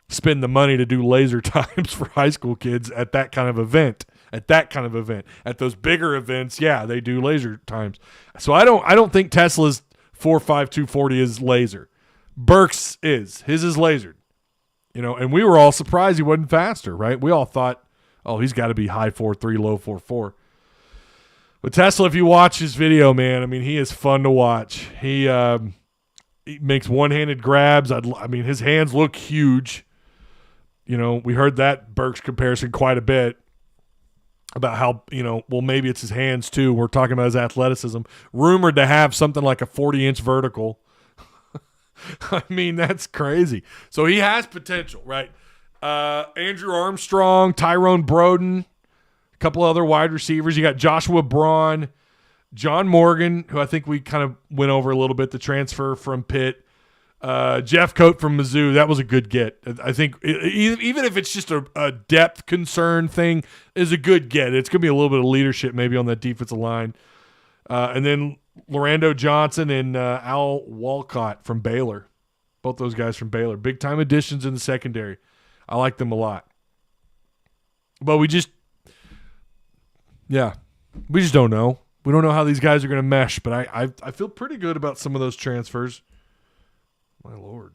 spend the money to do laser times for high school kids at that kind of event. At those bigger events, yeah, they do laser times. So I don't think Tesla's 4.5 240 is laser. Burks is. His is lasered. And we were all surprised he wasn't faster, right? We all thought, oh, he's got to be high 4.3, low 4.4. But Tesla, if you watch his video, man, he is fun to watch. He makes one-handed grabs. His hands look huge. We heard that Burks comparison quite a bit. About how, maybe it's his hands too. We're talking about his athleticism. Rumored to have something like a 40-inch vertical. That's crazy. So he has potential, right? Andrew Armstrong, Tyrone Broden, a couple other wide receivers. You got Joshua Braun, John Morgan, who I think we kind of went over a little bit, the transfer from Pitt. Jeff Coate from Mizzou, that was a good get. I think even if it's just a depth concern thing, is a good get. It's going to be a little bit of leadership maybe on that defensive line. And then Lorando Johnson and Al Walcott from Baylor. Both those guys from Baylor. Big-time additions in the secondary. I like them a lot. But we just don't know. We don't know how these guys are going to mesh, but I feel pretty good about some of those transfers. My Lord.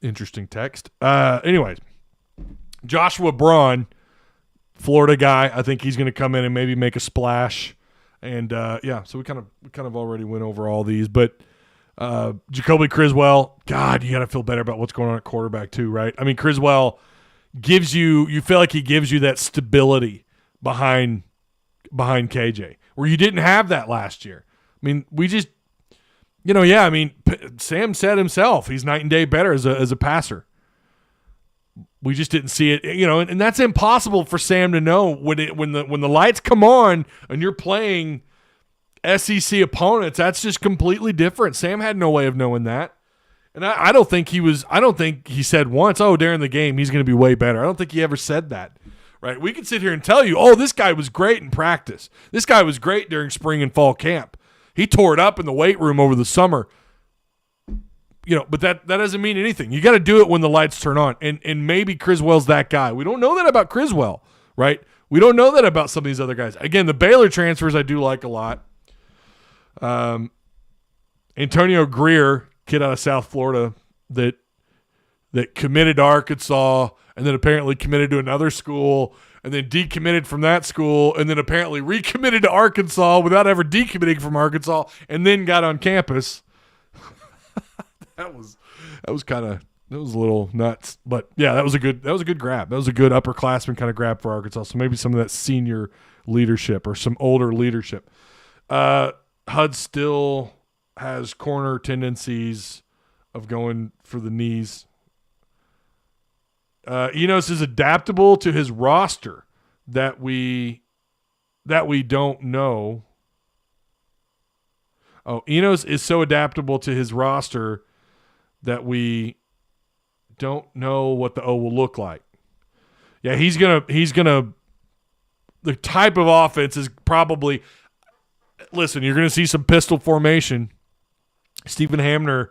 Interesting text. Anyways, Joshua Braun, Florida guy. I think he's going to come in and maybe make a splash. And so we kind of already went over all these, but Jacoby Criswell, God, you got to feel better about what's going on at quarterback too, right? I mean, Criswell you feel like he gives you that stability behind KJ, where you didn't have that last year. I mean, we just, Sam said himself, he's night and day better as a passer. We just didn't see it, and that's impossible for Sam to know when the lights come on and you're playing SEC opponents. That's just completely different. Sam had no way of knowing that. And I don't think he said once, during the game, he's going to be way better. I don't think he ever said that, right? We can sit here and tell you, this guy was great in practice. This guy was great during spring and fall camp. He tore it up in the weight room over the summer. But that doesn't mean anything. You got to do it when the lights turn on. And maybe Criswell's that guy. We don't know that about Criswell, right? We don't know that about some of these other guys. Again, the Baylor transfers I do like a lot. Antonio Greer, kid out of South Florida that committed to Arkansas and then apparently committed to another school and then decommitted from that school and then apparently recommitted to Arkansas without ever decommitting from Arkansas and then got on campus. That was a little nuts, but yeah, that was a good grab. That was a good upperclassman kind of grab for Arkansas. So maybe some of that senior leadership or some older leadership. Hud still has corner tendencies of going for the knees. Enos is adaptable to his roster that we don't know. Enos is so adaptable to his roster that we don't know what the O will look like. Yeah, he's gonna the type of offense is probably, listen, you're gonna see some pistol formation. Stephen Hamner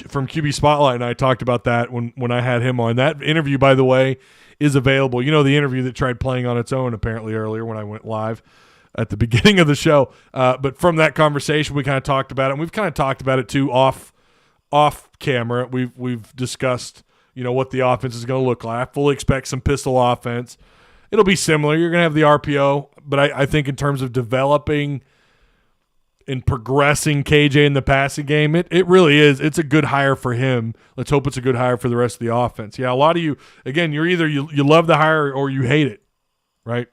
from QB Spotlight and I talked about that when I had him on. That interview, by the way, is available. The interview that tried playing on its own apparently earlier when I went live at the beginning of the show. But from that conversation, we kind of talked about it, and we've kind of talked about it too off camera. We've discussed, what the offense is going to look like. I fully expect some pistol offense. It'll be similar. You're going to have the RPO, but I think in terms of developing and progressing KJ in the passing game, it really is. It's a good hire for him. Let's hope it's a good hire for the rest of the offense. Yeah, a lot of you, again, you're either you love the hire or you hate it, right?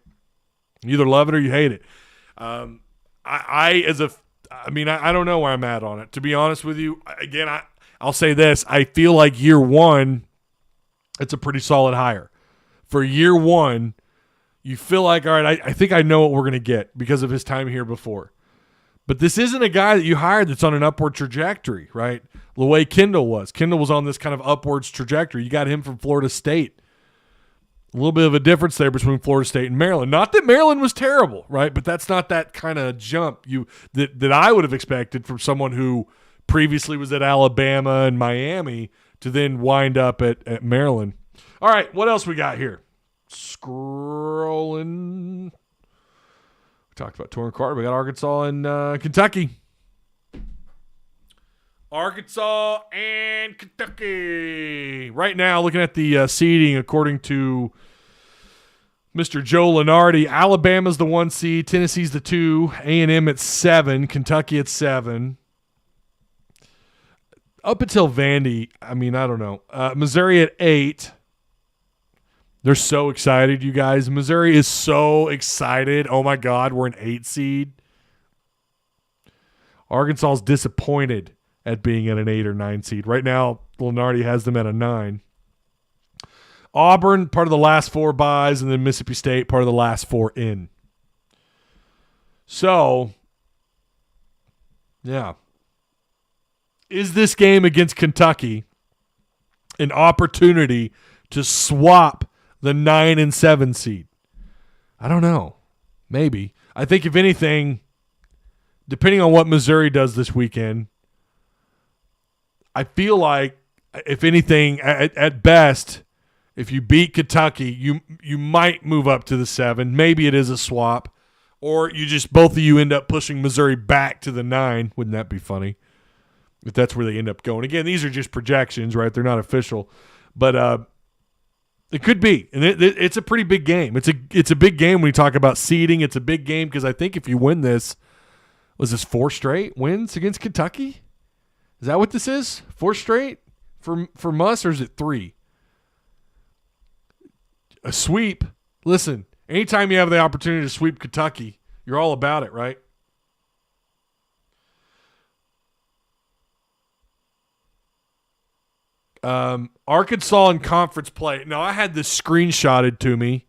You either love it or you hate it. I don't know where I'm at on it. To be honest with you, again, I'll say this. I feel like year one, it's a pretty solid hire. For year one, you feel like, all right, I think I know what we're going to get because of his time here before. But this isn't a guy that you hired that's on an upward trajectory, right? The way Kendall was. Kendall was on this kind of upwards trajectory. You got him from Florida State. A little bit of a difference there between Florida State and Maryland. Not that Maryland was terrible, right? But that's not that kind of jump that I would have expected from someone who previously was at Alabama and Miami to then wind up at Maryland. All right, what else we got here? Scrolling. We talked about Taurean Carter. We got Arkansas and Kentucky. Arkansas and Kentucky. Right now, looking at the seeding, according to Mr. Joe Lenardi, Alabama's the 1 seed, Tennessee's the 2, A&M at 7, Kentucky at 7. Up until Vandy, I don't know. Missouri at 8. They're so excited, you guys. Missouri is so excited. Oh, my God, we're an 8 seed. Arkansas's disappointed at being at an 8 or 9 seed. Right now, Lenardi has them at a 9. Auburn, part of the last 4 byes, and then Mississippi State, part of the last 4 in. So, yeah. Is this game against Kentucky an opportunity to swap the 9 and 7 seed? I don't know. Maybe. I think if anything, depending on what Missouri does this weekend, I feel like, if anything, at best, if you beat Kentucky, you might move up to the 7. Maybe it is a swap. Or you just, both of you end up pushing Missouri back to the 9. Wouldn't that be funny? If that's where they end up going. Again, these are just projections, right? They're not official. But It could be, and it's a pretty big game. It's a big game when you talk about seeding. It's a big game because I think if you win this, was this 4 straight wins against Kentucky? Is that what this is? 4 straight for Muss, or is it 3? A sweep. Listen, anytime you have the opportunity to sweep Kentucky, you're all about it, right? Arkansas in conference play. Now, I had this screenshotted to me.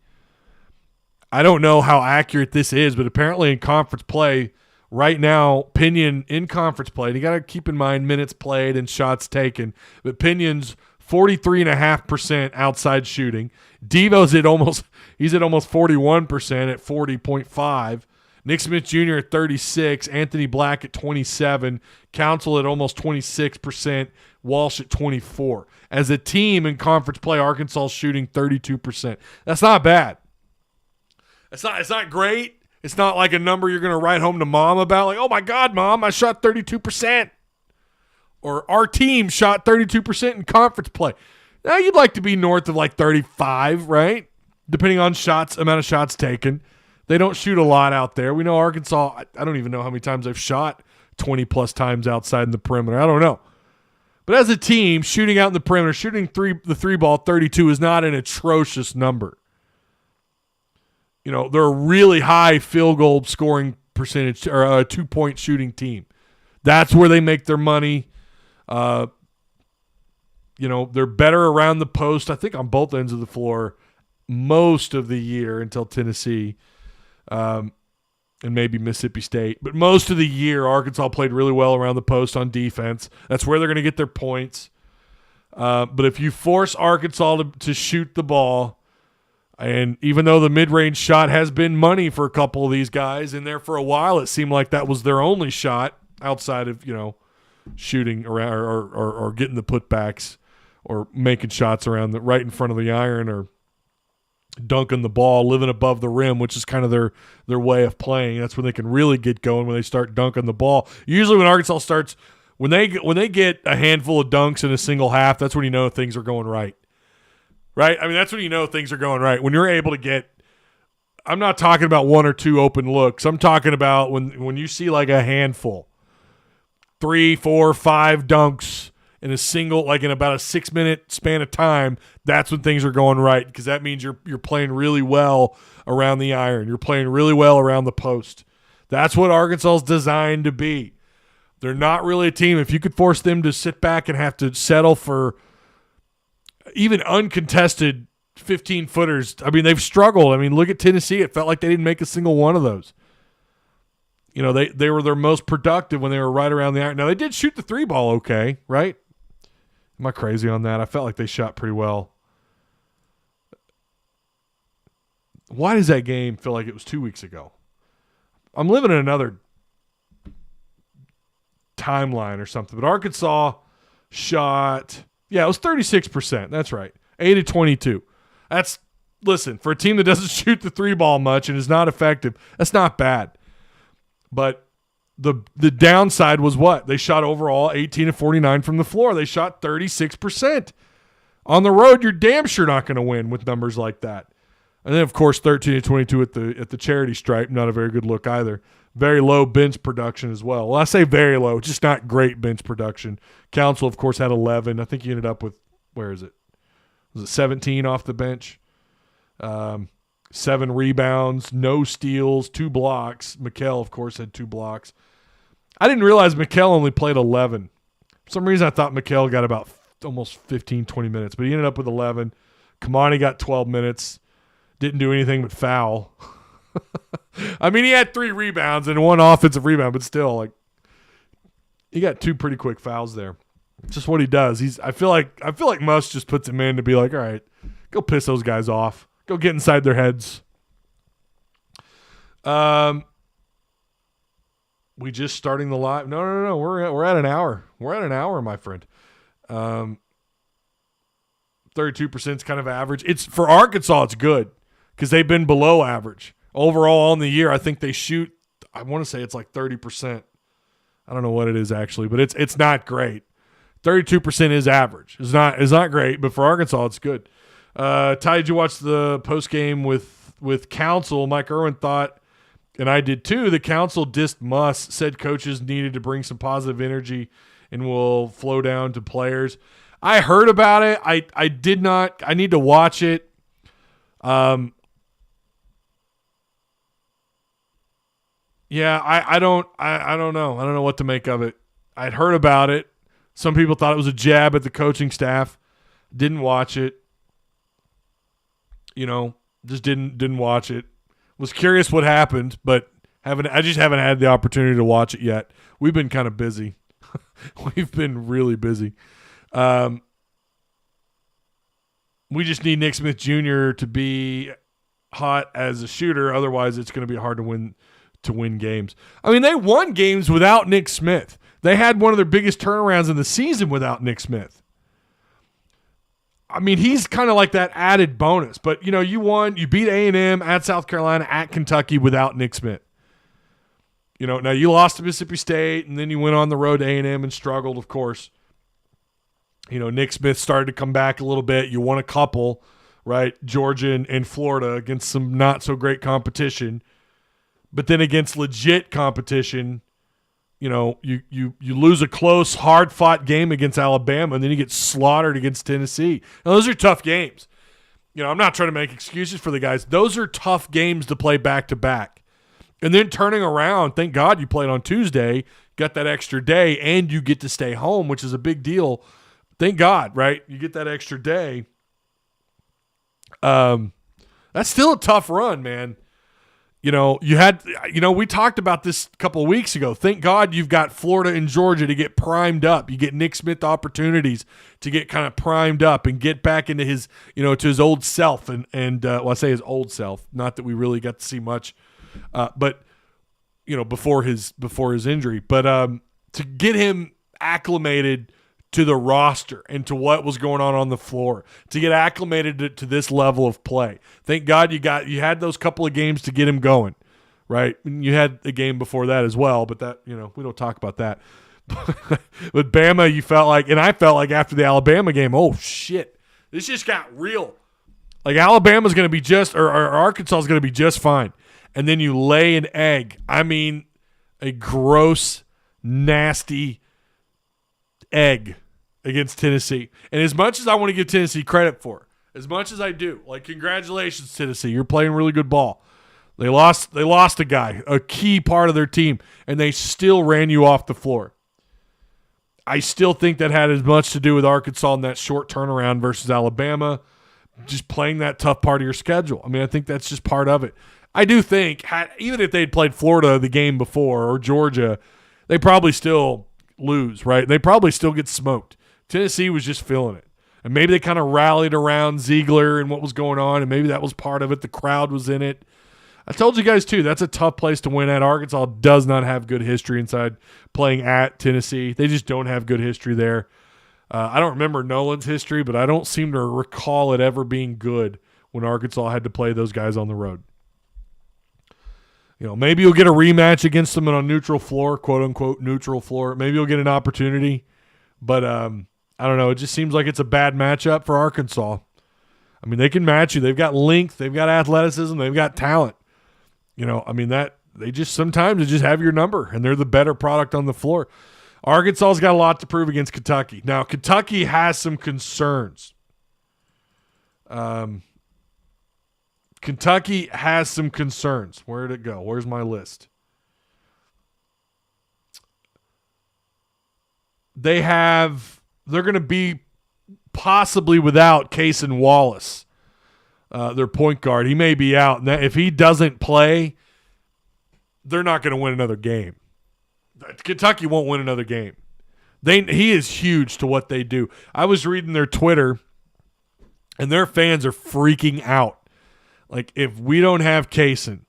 I don't know how accurate this is, but apparently in conference play right now, Pinion in conference play, and you got to keep in mind minutes played and shots taken, but Pinion's 43.5% outside shooting. Devo's at almost 41% at 40.5. Nick Smith Jr. at 36, Anthony Black at 27, Council at almost 26%, Walsh at 24. As a team in conference play, Arkansas shooting 32%. That's not bad. It's not great. It's not like a number you're going to write home to mom about, like, oh my God, Mom, I shot 32%. Or our team shot 32% in conference play. Now you'd like to be north of like 35, right? Depending on amount of shots taken. They don't shoot a lot out there. We know Arkansas, I don't even know how many times they've shot 20-plus times outside in the perimeter. I don't know. But as a team, shooting out in the perimeter, shooting the three ball 32 is not an atrocious number. You know, they're a really high field goal scoring percentage, or a 2-point shooting team. That's where they make their money. You know, they're better around the post, I think, on both ends of the floor most of the year until Tennessee. And maybe Mississippi State. But most of the year, Arkansas played really well around the post on defense. That's where they're going to get their points. But if you force Arkansas to shoot the ball, and even though the mid-range shot has been money for a couple of these guys, and there for a while it seemed like that was their only shot outside of, you know, shooting around or getting the putbacks or making shots around right in front of the iron, or dunking the ball, living above the rim, which is kind of their way of playing. That's when they can really get going, when they start dunking the ball. Usually when Arkansas starts, when they get a handful of dunks in a single half, that's when you know things are going right. Right? I mean, that's when you know things are going right. When you're able to get, I'm not talking about 1 or 2 open looks. I'm talking about when you see like a handful, 3, 4, 5 dunks in a single, like in about a 6-minute span of time, that's when things are going right, because that means you're playing really well around the iron. You're playing really well around the post. That's what Arkansas is designed to be. They're not really a team. If you could force them to sit back and have to settle for even uncontested 15-footers, I mean, they've struggled. I mean, look at Tennessee. It felt like they didn't make a single one of those. You know, they were their most productive when they were right around the iron. Now, they did shoot the 3-ball okay, right? Am I crazy on that? I felt like they shot pretty well. Why does that game feel like it was 2 weeks ago? I'm living in another timeline or something. But Arkansas shot, it was 36%. That's right. 8 of 22. Listen, for a team that doesn't shoot the 3-ball much and is not effective, that's not bad. But the downside was what? They shot overall 18 of 49 from the floor. They shot 36%. On the road, you're damn sure not going to win with numbers like that. And then, of course, 13 of 22 at the charity stripe. Not a very good look either. Very low bench production as well. Well, I say very low, just not great bench production. Council, of course, had 11. I think he ended up with, where is it? Was it 17 off the bench? 7 rebounds, no steals, 2 blocks. Mikal, of course, had 2 blocks. I didn't realize Mikal only played 11. For some reason, I thought Mikal got about almost 15, 20 minutes, but he ended up with 11. Kamani got 12 minutes. Didn't do anything but foul. I mean, he had 3 rebounds and 1 offensive rebound, but still, like, he got 2 pretty quick fouls there. It's just what he does. I feel like Muss just puts him in to be like, all right, go piss those guys off. Go get inside their heads. We just starting the live? No. We're at an hour. We're at an hour, my friend. 32% is kind of average. It's for Arkansas. It's good because they've been below average overall on the year. I think they shoot. I want to say it's like 30%. I don't know what it is actually, but it's not great. 32% is average. It's not great, but for Arkansas, it's good. Ty, did you watch the post game with Council? Mike Irwin thought, and I did too, the Council dissed Muss, said coaches needed to bring some positive energy and will flow down to players. I heard about it. I did not. I need to watch it. Yeah, I don't know. I don't know what to make of it. I'd heard about it. Some people thought it was a jab at the coaching staff. Didn't watch it. Just didn't watch it. Was curious what happened, but I just haven't had the opportunity to watch it yet. We've been kind of busy. We've been really busy. We just need Nick Smith Jr. to be hot as a shooter. Otherwise, it's going to be hard to win games. I mean, they won games without Nick Smith. They had one of their biggest turnarounds in the season without Nick Smith. I mean, he's kind of like that added bonus. But, you beat A&M at South Carolina, at Kentucky without Nick Smith. Now you lost to Mississippi State, and then you went on the road to A&M and struggled, of course. Nick Smith started to come back a little bit. You won a couple, right? Georgia and Florida against some not so great competition. But then against legit competition, you lose a close, hard-fought game against Alabama, and then you get slaughtered against Tennessee. Now, those are tough games. I'm not trying to make excuses for the guys. Those are tough games to play back-to-back. And then turning around, thank God you played on Tuesday, got that extra day, and you get to stay home, which is a big deal. Thank God, right? You get that extra day. That's still a tough run, man. We talked about this a couple of weeks ago. Thank God you've got Florida and Georgia to get primed up. You get Nick Smith opportunities to get kind of primed up and get back into his, to his old self. And I say his old self, not that we really got to see much, but before his injury, but to get him acclimated to the roster and to what was going on the floor, to get acclimated to this level of play. Thank God you had those couple of games to get him going, right? You had a game before that as well, but that, we don't talk about that. But Bama, you felt like, and I felt like after the Alabama game, oh shit, this just got real. Like Alabama's going to be or Arkansas is going to be just fine. And then you lay an egg. I mean, a gross, nasty egg against Tennessee. And as much as I want to give Tennessee credit for, as much as I do, like, congratulations, Tennessee, you're playing really good ball. They lost a guy, a key part of their team, and they still ran you off the floor. I still think that had as much to do with Arkansas in that short turnaround versus Alabama, just playing that tough part of your schedule. I mean, I think that's just part of it. I do think, even if they'd played Florida the game before or Georgia, they probably still lose, right? They probably still get smoked. Tennessee was just feeling it. And maybe they kind of rallied around Ziegler and what was going on, and maybe that was part of it. The crowd was in it. I told you guys, too, that's a tough place to win at. Arkansas does not have good history inside playing at Tennessee. They just don't have good history there. I don't remember Nolan's history, but I don't seem to recall it ever being good when Arkansas had to play those guys on the road. Maybe you'll get a rematch against them on a neutral floor, quote-unquote neutral floor. Maybe you'll get an opportunity. But I don't know. It just seems like it's a bad matchup for Arkansas. I mean, they can match you. They've got length. They've got athleticism. They've got talent. They just sometimes just have your number, and they're the better product on the floor. Arkansas's got a lot to prove against Kentucky. Now, Kentucky has some concerns. Kentucky has some concerns. Where did it go? Where's my list? They're going to be possibly without Cason Wallace, their point guard. He may be out. And if he doesn't play, they're not going to win another game. Kentucky won't win another game. He is huge to what they do. I was reading their Twitter, and their fans are freaking out. Like, if we don't have Cason.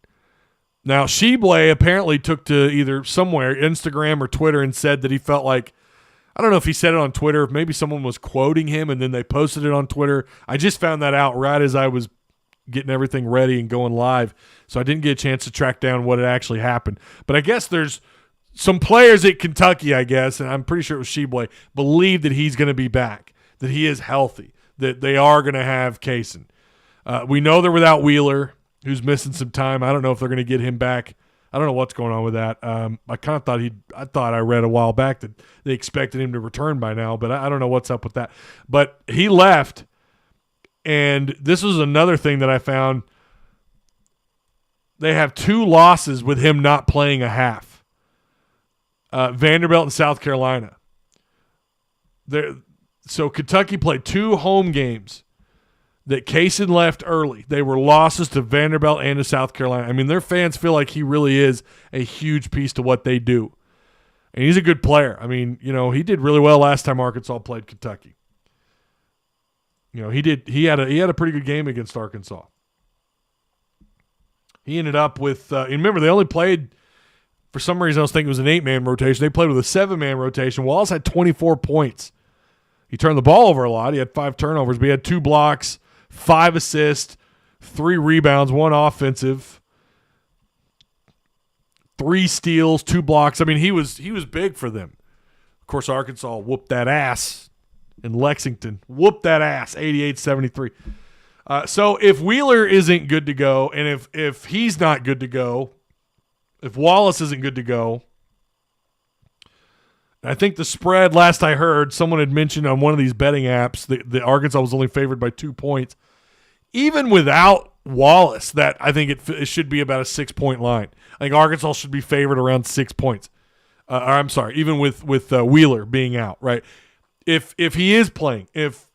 Now, Shibble apparently took to either somewhere, Instagram or Twitter, and said that he felt like, I don't know if he said it on Twitter, if maybe someone was quoting him and then they posted it on Twitter. I just found that out right as I was getting everything ready and going live, so I didn't get a chance to track down what had actually happened. But I guess there's some players at Kentucky, I guess, and I'm pretty sure it was Shibble, believe that he's going to be back, that he is healthy, that they are going to have Kaysen. We know they're without Wheeler, who's missing some time. I don't know if they're going to get him back. I don't know what's going on with that. I kind of thought I read a while back that they expected him to return by now, but I don't know what's up with that. But he left, and this was another thing that I found. They have 2 losses with him not playing a half. Vanderbilt and South Carolina. So Kentucky played 2 home games that Kaysen left early. They were losses to Vanderbilt and to South Carolina. I mean, their fans feel like he really is a huge piece to what they do. And he's a good player. I mean, he did really well last time Arkansas played Kentucky. He had a pretty good game against Arkansas. He ended up with remember, they only played, for some reason I was thinking it was an 8-man rotation. They played with a 7-man rotation. Wallace had 24 points. He turned the ball over a lot. He had 5 turnovers, but he had 2 blocks, 5 assists, 3 rebounds, 1 offensive, 3 steals, 2 blocks. I mean, he was big for them. Of course, Arkansas whooped that ass in Lexington. Whooped that ass, 88-73. So if Wheeler isn't good to go, and if he's not good to go, if Wallace isn't good to go, I think the spread, last I heard, someone had mentioned on one of these betting apps that Arkansas was only favored by 2 points. Even without Wallace, that I think it should be about a 6-point line. I think Arkansas should be favored around 6 points. I'm sorry, even with Wheeler being out, right? If he is playing, if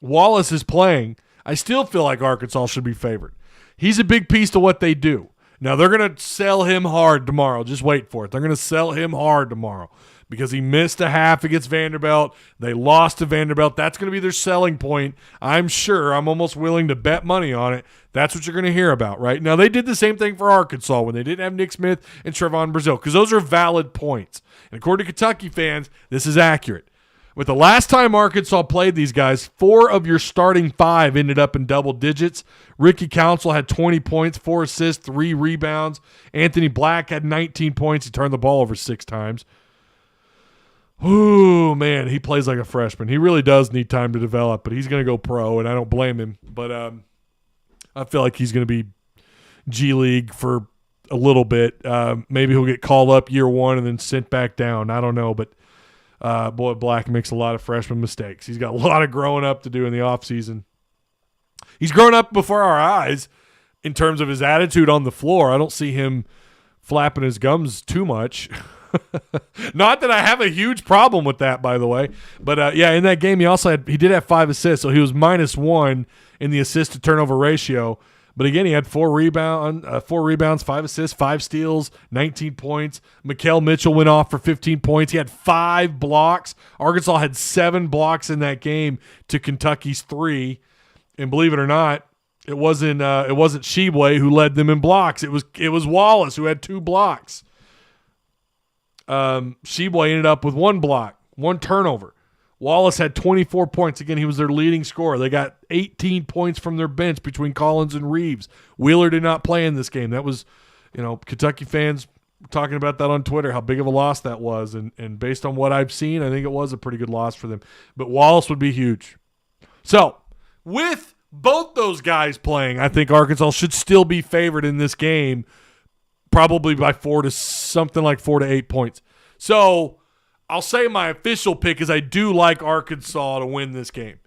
Wallace is playing, I still feel like Arkansas should be favored. He's a big piece to what they do. Now, they're going to sell him hard tomorrow. Just wait for it. They're going to sell him hard tomorrow because he missed a half against Vanderbilt. They lost to Vanderbilt. That's going to be their selling point. I'm sure. I'm almost willing to bet money on it. That's what you're going to hear about, right? Now, they did the same thing for Arkansas when they didn't have Nick Smith and Trevon Brazile because those are valid points. And according to Kentucky fans, this is accurate. With the last time Arkansas played these guys, 4 of your starting 5 ended up in double digits. Ricky Council had 20 points, 4 assists, 3 rebounds. Anthony Black had 19 points. He turned the ball over 6 times. Ooh, man, he plays like a freshman. He really does need time to develop, but he's going to go pro, and I don't blame him. But I feel like he's going to be G League for a little bit. Maybe he'll get called up year 1 and then sent back down. I don't know, but boy, Black makes a lot of freshman mistakes. He's got a lot of growing up to do in the offseason. He's grown up before our eyes in terms of his attitude on the floor. I don't see him flapping his gums too much. Not that I have a huge problem with that, by the way. But, yeah, in that game he did have 5 assists, so he was -1 in the assist-to-turnover ratio. But again, he had 4 rebounds, 5 assists, 5 steals, 19 points. Mikal Mitchell went off for 15 points. He had 5 blocks. Arkansas had 7 blocks in that game to Kentucky's 3. And believe it or not, it wasn't Sheboy who led them in blocks. It was Wallace who had 2 blocks. Sheboy ended up with 1 block, 1 turnover. Wallace had 24 points. Again, he was their leading scorer. They got 18 points from their bench between Collins and Reeves. Wheeler did not play in this game. That was, Kentucky fans were talking about that on Twitter, how big of a loss that was. And based on what I've seen, I think it was a pretty good loss for them. But Wallace would be huge. So, with both those guys playing, I think Arkansas should still be favored in this game, probably by 4 to 8 points. So, I'll say my official pick is I do like Arkansas to win this game.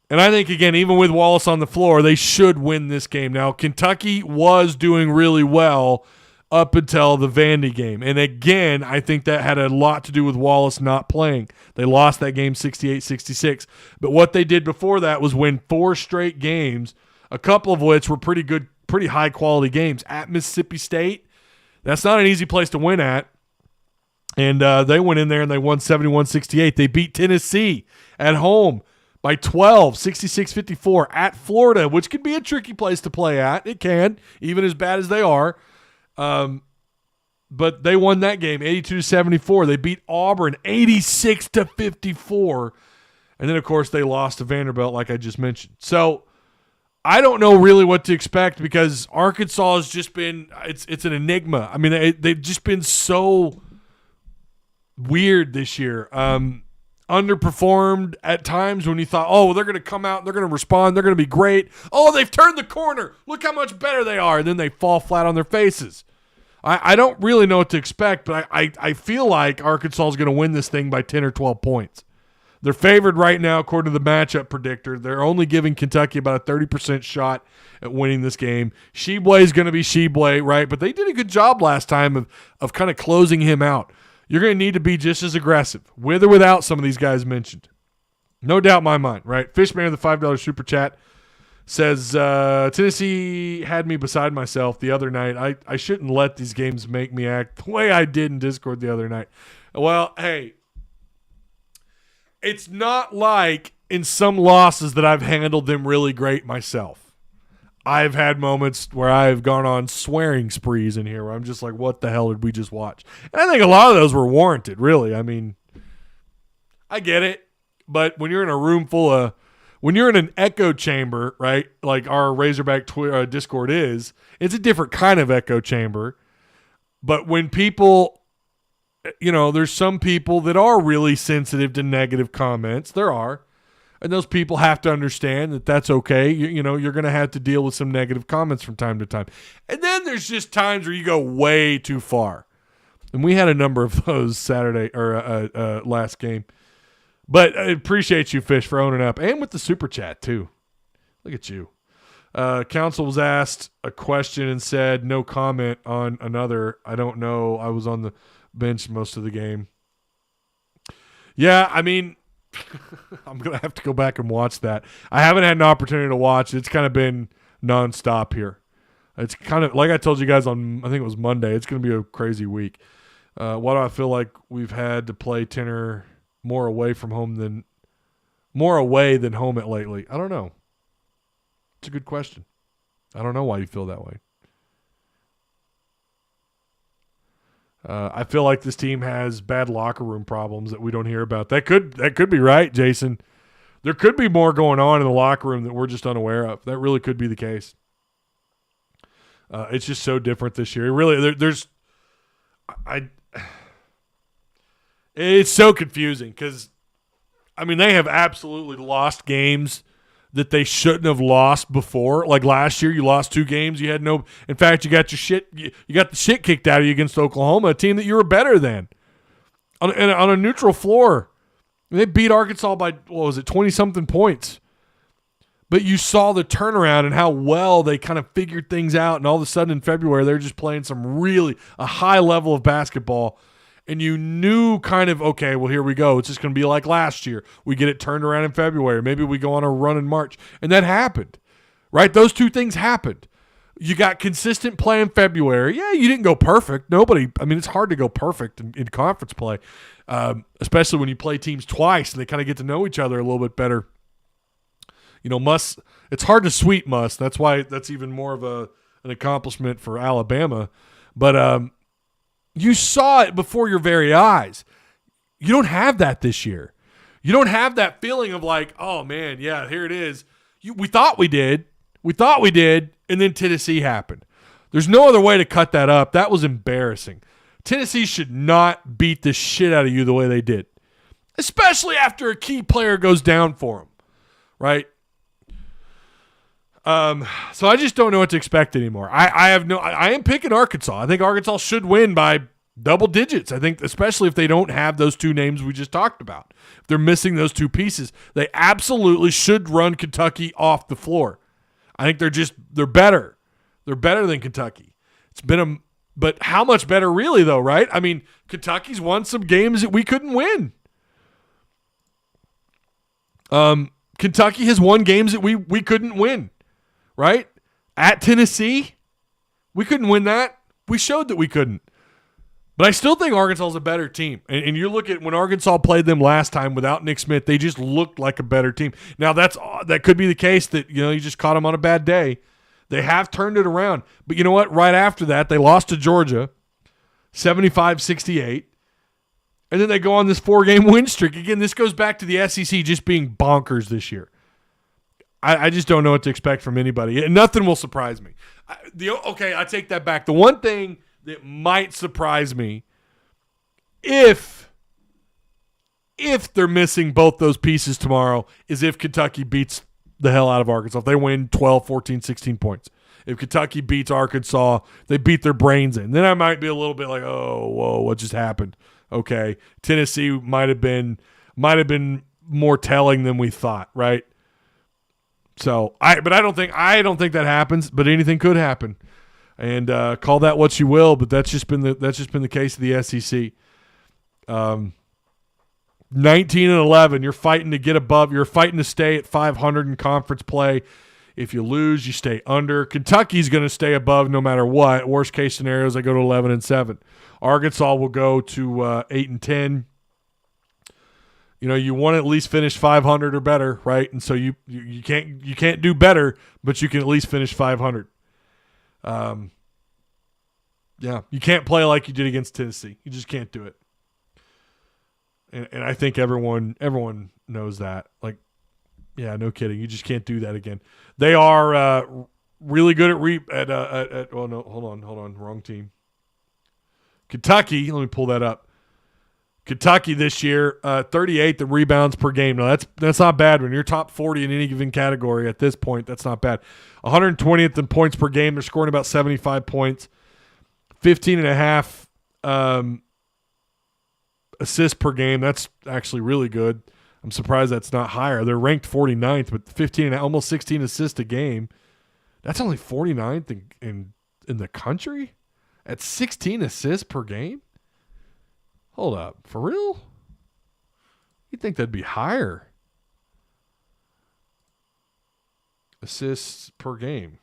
And I think, again, even with Wallace on the floor, they should win this game. Now, Kentucky was doing really well up until the Vandy game. And, again, I think that had a lot to do with Wallace not playing. They lost that game 68-66. But what they did before that was win 4 straight games, a couple of which were pretty good, pretty high-quality games. At Mississippi State, that's not an easy place to win at. And they went in there and they won 71-68. They beat Tennessee at home by 12, 66-54 at Florida, which could be a tricky place to play at. It can, even as bad as they are. But they won that game 82-74. They beat Auburn 86-54. And then, of course, they lost to Vanderbilt, like I just mentioned. So I don't know really what to expect because Arkansas has just been it's an enigma. I mean, they've just been so weird this year. Underperformed at times when you thought, oh, they're going to come out, they're going to respond, they're going to be great. Oh, they've turned the corner. Look how much better they are. And then they fall flat on their faces. I don't really know what to expect, but I feel like Arkansas is going to win this thing by 10 or 12 points. They're favored right now, according to the matchup predictor. They're only giving Kentucky about a 30% shot at winning this game. Sheboy is going to be Sheboy, right? But they did a good job last time of kind of closing him out. You're going to need to be just as aggressive, with or without some of these guys mentioned. No doubt in my mind, right? Fishman of the $5 super chat says, Tennessee had me beside myself the other night. I shouldn't let these games make me act the way I did in Discord the other night. Well, hey, it's not like in some losses that I've handled them really great myself. I've had moments where I've gone on swearing sprees in here where I'm just like, what the hell did we just watch? And I think a lot of those were warranted, really. I mean, I get it. But when you're in a room full of – when you're in an echo chamber, right, like our Razorback Discord is, it's a different kind of echo chamber. But when people – there's some people that are really sensitive to negative comments. There are. And those people have to understand that that's okay. You're going to have to deal with some negative comments from time to time. And then there's just times where you go way too far. And we had a number of those Saturday or last game. But I appreciate you, Fish, for owning up. And with the super chat, too. Look at you. Council was asked a question and said, no comment on another. I don't know. I was on the bench most of the game. Yeah, I mean, I'm going to have to go back and watch that. I haven't had an opportunity to watch it. It's kind of been nonstop here. It's kind of, like I told you guys on, I think it was Monday, it's going to be a crazy week. Why do I feel like we've had to play Tenor more away than home at lately? I don't know. It's a good question. I don't know why you feel that way. I feel like this team has bad locker room problems that we don't hear about. That could be right, Jason. There could be more going on in the locker room that we're just unaware of. That really could be the case. It's just so different this year. Really, it's so confusing because, I mean, they have absolutely lost games that they shouldn't have lost before. Like last year, you lost 2 games. You had no. In fact, you got the shit kicked out of you against Oklahoma, a team that you were better than, on a neutral floor. They beat Arkansas by 20-something points. But you saw the turnaround and how well they kind of figured things out, and all of a sudden in February they're just playing a high level of basketball. And you knew kind of, okay, well, here we go. It's just going to be like last year. We get it turned around in February. Maybe we go on a run in March. And that happened, right? Those two things happened. You got consistent play in February. Yeah, you didn't go perfect. It's hard to go perfect in conference play, especially when you play teams twice and they kind of get to know each other a little bit better. It's hard to sweep Muss. That's why that's even more of an accomplishment for Alabama. But you saw it before your very eyes. You don't have that this year. You don't have that feeling of like, oh, man, yeah, here it is. We thought we did. And then Tennessee happened. There's no other way to cut that up. That was embarrassing. Tennessee should not beat the shit out of you the way they did, especially after a key player goes down for them, right? So I just don't know what to expect anymore. I am picking Arkansas. I think Arkansas should win by double digits. I think especially if they don't have those 2 names we just talked about. If they're missing those 2 pieces, they absolutely should run Kentucky off the floor. I think they're better. They're better than Kentucky. But how much better really though, right? I mean, Kentucky's won some games that we couldn't win. Kentucky has won games that we couldn't win. Right? At Tennessee, we couldn't win that. We showed that we couldn't. But I still think Arkansas is a better team. And you look at when Arkansas played them last time without Nick Smith, they just looked like a better team. Now, that could be the case that, you just caught them on a bad day. They have turned it around. But you know what? Right after that, they lost to Georgia, 75-68. And then they go on this 4-game win streak. Again, this goes back to the SEC just being bonkers this year. I just don't know what to expect from anybody. Nothing will surprise me. I take that back. The one thing that might surprise me if if they're missing both those pieces tomorrow, is if Kentucky beats the hell out of Arkansas. If they win 12, 14, 16 points. If Kentucky beats Arkansas, they beat their brains in. Then I might be a little bit like, oh, whoa, what just happened? Okay, Tennessee might have been more telling than we thought, right? So I don't think that happens, but anything could happen. And call that what you will, but that's just been the case of the SEC. 19-11, you're fighting to get above. You're fighting to stay at 500 in conference play. If you lose, you stay under. Kentucky's going to stay above no matter what. Worst case scenarios, they go to 11-7. Arkansas will go to 8-10. You know, you want to at least finish 500 or better, right? And so you can't do better, but you can at least finish 500. Yeah, you can't play like you did against Tennessee. You just can't do it. And I think everyone knows that. Like, yeah, no kidding. You just can't do that again. They are really good at well, no, hold on, wrong team. Kentucky, let me pull that up. Kentucky this year, 38th in rebounds per game. Now that's not bad when you're top 40 in any given category at this point. That's not bad. 120th in points per game. They're scoring about 75 points. 15.5 assists per game. That's actually really good. I'm surprised that's not higher. They're ranked 49th, but 15 and almost 16 assists a game. That's only 49th in the country at 16 assists per game. Hold up. For real? You'd think that'd be higher. Assists per game.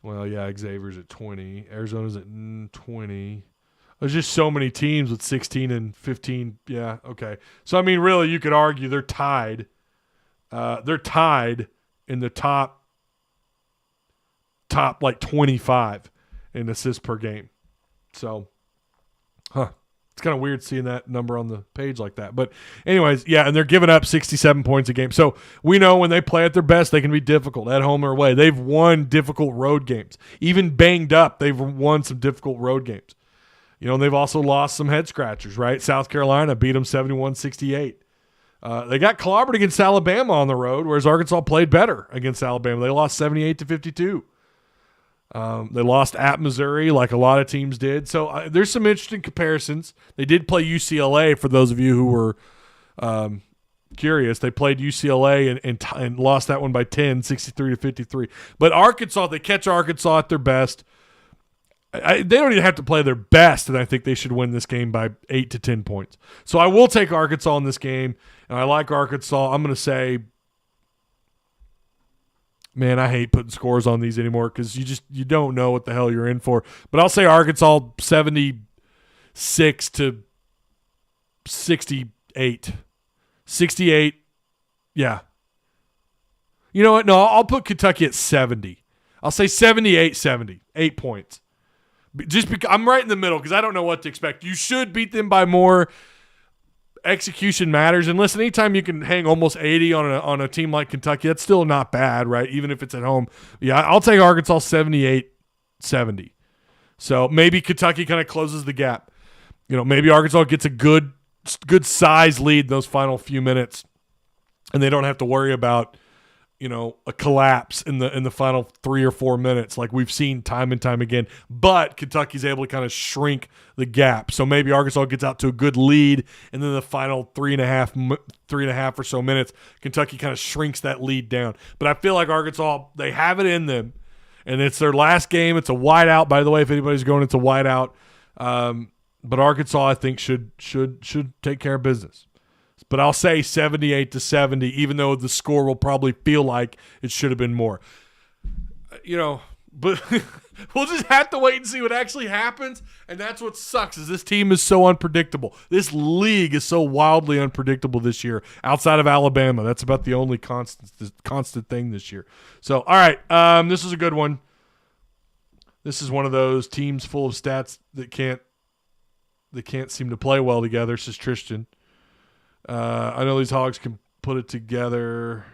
Well, yeah, Xavier's at 20. Arizona's at 20. There's just so many teams with 16 and 15. Yeah, okay. So, I mean, really, you could argue they're tied. They're tied in the top like 25 in assists per game. So, it's kind of weird seeing that number on the page like that. But anyways, yeah, and they're giving up 67 points a game. So we know when they play at their best, they can be difficult at home or away. They've won difficult road games. Even banged up, they've won some difficult road games. You know, they've also lost some head scratchers, right? South Carolina beat them 71-68. They got clobbered against Alabama on the road, whereas Arkansas played better against Alabama. They lost 78-52. They lost at Missouri like a lot of teams did. So there's some interesting comparisons. They did play UCLA, for those of you who were curious. They played UCLA and lost that one by 10, 63-53. But Arkansas, they catch Arkansas at their best. They don't even have to play their best, and I think they should win this game by 8 to 10 points. So I will take Arkansas in this game, and I like Arkansas. I'm going to say, man, I hate putting scores on these anymore because you don't know what the hell you're in for. But I'll say Arkansas 76 to 68. 68, yeah. You know what? No, I'll put Kentucky at 70. I'll say 78-70, 8 points. Just because I'm right in the middle because I don't know what to expect. You should beat them by more. Execution matters. And listen, anytime you can hang almost 80 on a team like Kentucky, that's still not bad, right? Even if it's at home. Yeah, I'll take Arkansas 78-70. So maybe Kentucky kind of closes the gap. You know, maybe Arkansas gets a good size lead in those final few minutes, and they don't have to worry about, you know, a collapse in the final 3 or 4 minutes like we've seen time and time again. But Kentucky's able to kind of shrink the gap. So maybe Arkansas gets out to a good lead, and then the final three and a half or so minutes, Kentucky kind of shrinks that lead down. But I feel like Arkansas, they have it in them, and it's their last game. It's a whiteout, by the way, if anybody's going into whiteout. But Arkansas, I think, should take care of business. But I'll say 78-70, even though the score will probably feel like it should have been more. You know, but we'll just have to wait and see what actually happens. And that's what sucks, is this team is so unpredictable. This league is so wildly unpredictable this year, outside of Alabama. That's about the only constant thing this year. So, all right, this is a good one. This is one of those teams full of stats that can't seem to play well together, says Tristan. I know these Hogs can put it together.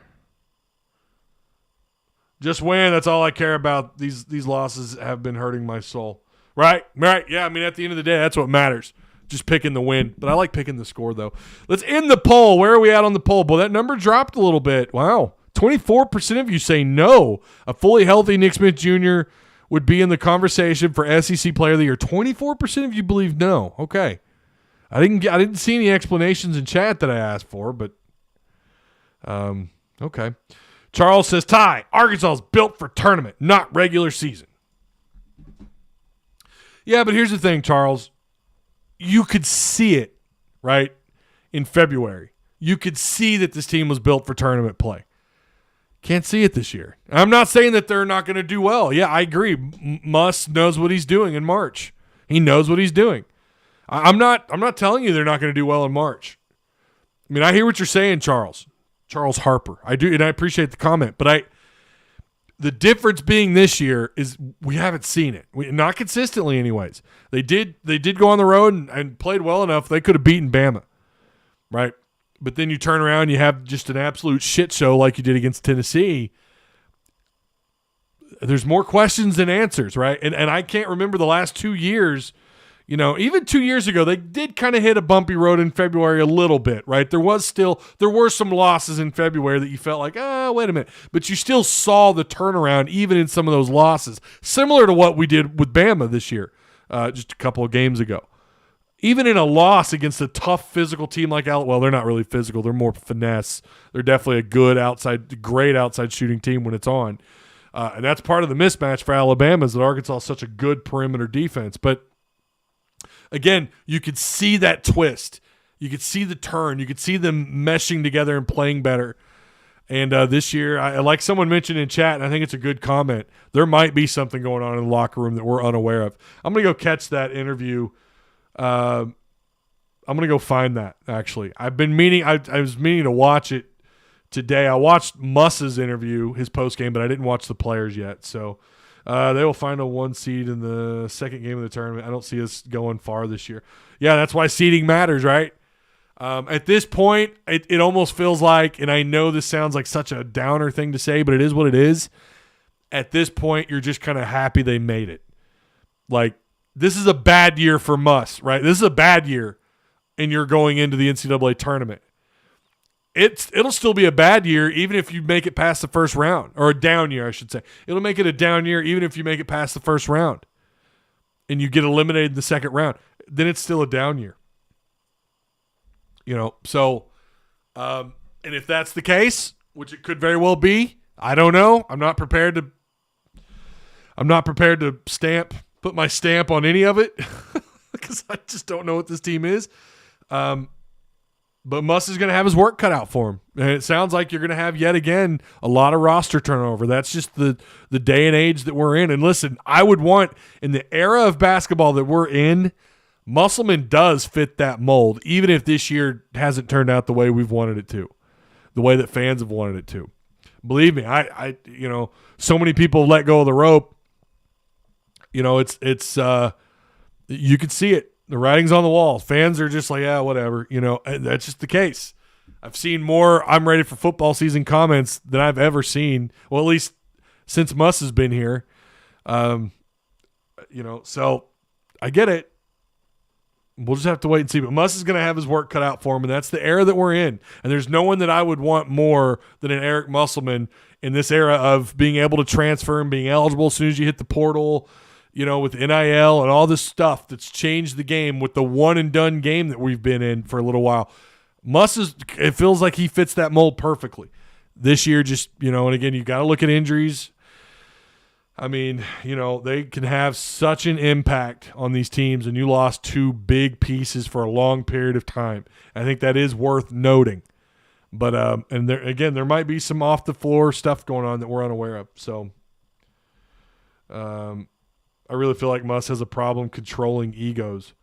Just win. That's all I care about. These losses have been hurting my soul. Right? Yeah, I mean, at the end of the day, that's what matters. just picking the win. But I like picking the score, though. Let's end the poll. Where are we at on the poll? Boy, that number dropped a little bit. Wow. 24% of you say no. A fully healthy Nick Smith Jr. would be in the conversation for SEC Player of the Year. 24% of you believe no. Okay. I didn't see any explanations in chat that I asked for, but okay. Charles says, Ty, Arkansas is built for tournament, not regular season. Yeah, but here's the thing, Charles. You could see it, right, in February. You could see that this team was built for tournament play. Can't see it this year. I'm not saying that they're not going to do well. Yeah, I agree. Muss knows what he's doing in March. He knows what he's doing. I'm not telling you they're not going to do well in March. I mean, I hear what you're saying, Charles Harper. I do, and I appreciate the comment. But the difference being this year is we haven't seen it. Not consistently, anyways. They did go on the road and played well enough. They could have beaten Bama, right? But then you turn around, you have just an absolute shit show like you did against Tennessee. There's more questions than answers, right? And I can't remember the last 2 years. You know, even 2 years ago, they did kind of hit a bumpy road in February a little bit, right? There were some losses in February that you felt like, wait a minute. But you still saw the turnaround even in some of those losses, similar to what we did with Bama this year, just a couple of games ago. Even in a loss against a tough physical team like Alabama, well, they're not really physical. They're more finesse. They're definitely a great outside shooting team when it's on. And that's part of the mismatch for Alabama is that Arkansas is such a good perimeter defense. But again, you could see that twist. You could see the turn. You could see them meshing together and playing better. And this year, like someone mentioned in chat, and I think it's a good comment, there might be something going on in the locker room that we're unaware of. I'm going to go catch that interview. I'm going to go find that, actually. I was meaning to watch it today. I watched Muss's interview, his postgame, but I didn't watch the players yet. So they will find a 1 seed in the second game of the tournament. I don't see us going far this year. Yeah, that's why seeding matters, right? At this point, it almost feels like, and I know this sounds like such a downer thing to say, but it is what it is. At this point, you're just kind of happy they made it. Like, this is a bad year for Muss, right? This is a bad year, and you're going into the NCAA tournament. It'll still be a bad year even if you make it past the first round, or a down year, I should say. It'll make it a down year even if you make it past the first round and you get eliminated in the second round. Then it's still a down year. You know, so and if that's the case, which it could very well be, I don't know. I'm not prepared to put my stamp on any of it because I just don't know what this team is. But Muss is going to have his work cut out for him. And it sounds like you're going to have, yet again, a lot of roster turnover. That's just the day and age that we're in. And listen, I would want, in the era of basketball that we're in, Musselman does fit that mold, even if this year hasn't turned out the way we've wanted it to, the way that fans have wanted it to. Believe me, I so many people let go of the rope. You know, it's you could see it. The writing's on the wall. Fans are just like, yeah, whatever. You know, that's just the case. I've seen more I'm ready for football season comments than I've ever seen. Well, at least since Muss has been here. So I get it. We'll just have to wait and see. But Muss is going to have his work cut out for him, and that's the era that we're in. And there's no one that I would want more than an Eric Musselman in this era of being able to transfer and being eligible as soon as you hit the portal, you know, with NIL and all this stuff that's changed the game with the one-and-done game that we've been in for a little while. It feels like he fits that mold perfectly. This year, just, and again, you got to look at injuries. I mean, they can have such an impact on these teams, and you lost two big pieces for a long period of time. I think that is worth noting. But, there might be some off-the-floor stuff going on that we're unaware of. So, I really feel like Muss has a problem controlling egos.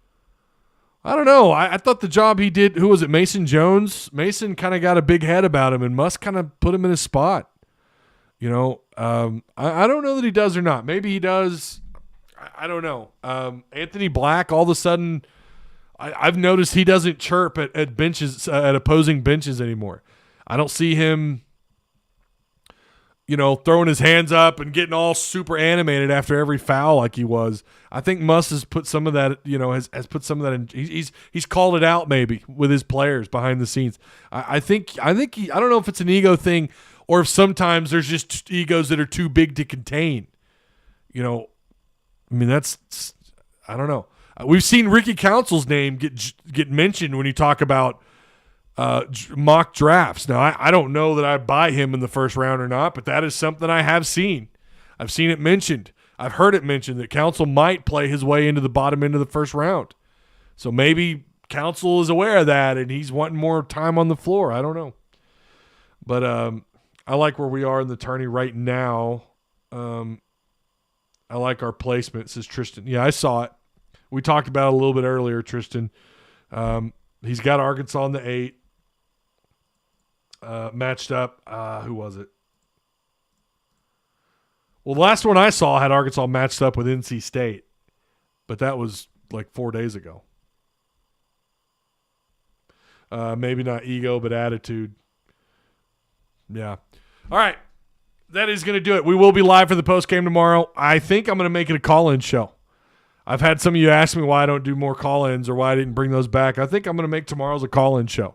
I don't know. I thought the job he did, who was it, Mason Jones? Mason kind of got a big head about him, and Muss kind of put him in his spot. I don't know that he does or not. Maybe he does. I don't know. Anthony Black, all of a sudden, I've noticed he doesn't chirp at benches, at opposing benches anymore. I don't see him, throwing his hands up and getting all super animated after every foul like he was. I think Muss has put some of that, has put some of that in. He's called it out maybe with his players behind the scenes. I think I don't know if it's an ego thing or if sometimes there's just egos that are too big to contain. I don't know. We've seen Ricky Council's name get mentioned when you talk about mock drafts. Now, I don't know that I buy him in the first round or not, but that is something I have seen. I've seen it mentioned. I've heard it mentioned that Council might play his way into the bottom end of the first round. So maybe Council is aware of that and he's wanting more time on the floor. I don't know. But I like where we are in the tourney right now. I like our placement, says Tristan. Yeah, I saw it. We talked about it a little bit earlier, Tristan. He's got Arkansas in the 8. Matched up. Who was it? Well, the last one I saw had Arkansas matched up with NC State, but that was like 4 days ago. Maybe not ego, but attitude. Yeah. All right. That is going to do it. We will be live for the post-game tomorrow. I think I'm going to make it a call-in show. I've had some of you ask me why I don't do more call-ins or why I didn't bring those back. I think I'm going to make tomorrow's a call-in show.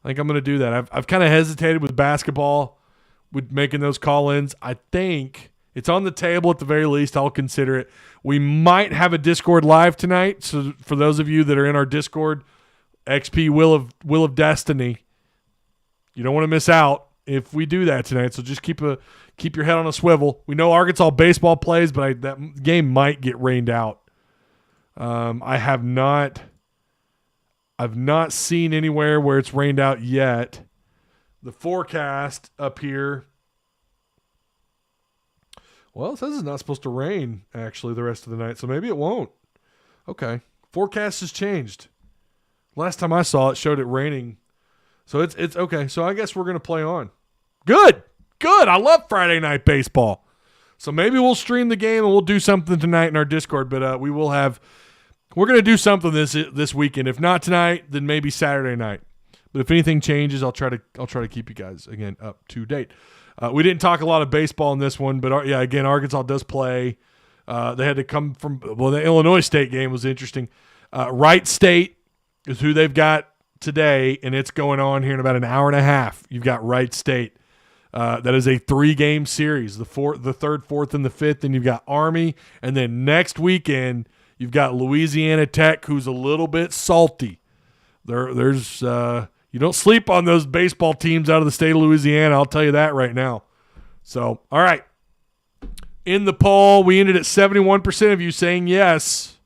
I think I'm going to do that. I've kind of hesitated with basketball, with making those call-ins. I think it's on the table at the very least. I'll consider it. We might have a Discord live tonight. So for those of you that are in our Discord, XP Will of Destiny, you don't want to miss out if we do that tonight. So just keep your head on a swivel. We know Arkansas baseball plays, but that game might get rained out. I've not seen anywhere where it's rained out yet. The forecast up here, well, it says it's not supposed to rain actually the rest of the night, so maybe it won't. Okay. Forecast has changed. Last time I saw it showed it raining. So it's okay. So I guess we're going to play on. Good. I love Friday night baseball. So maybe we'll stream the game and we'll do something tonight in our Discord, but we're going to do something this weekend. If not tonight, then maybe Saturday night. But if anything changes, I'll try to keep you guys again up to date. We didn't talk a lot of baseball in this one, but again, Arkansas does play. They had to come from the Illinois State game was interesting. Wright State is who they've got today, and it's going on here in about an hour and a half. You've got Wright State. That is a 3-game series, the 3rd, 4th, and the 5th, and you've got Army, and then next weekend you've got Louisiana Tech, who's a little bit salty. There's you don't sleep on those baseball teams out of the state of Louisiana, I'll tell you that right now. So, all right. In the poll, we ended at 71% of you saying yes,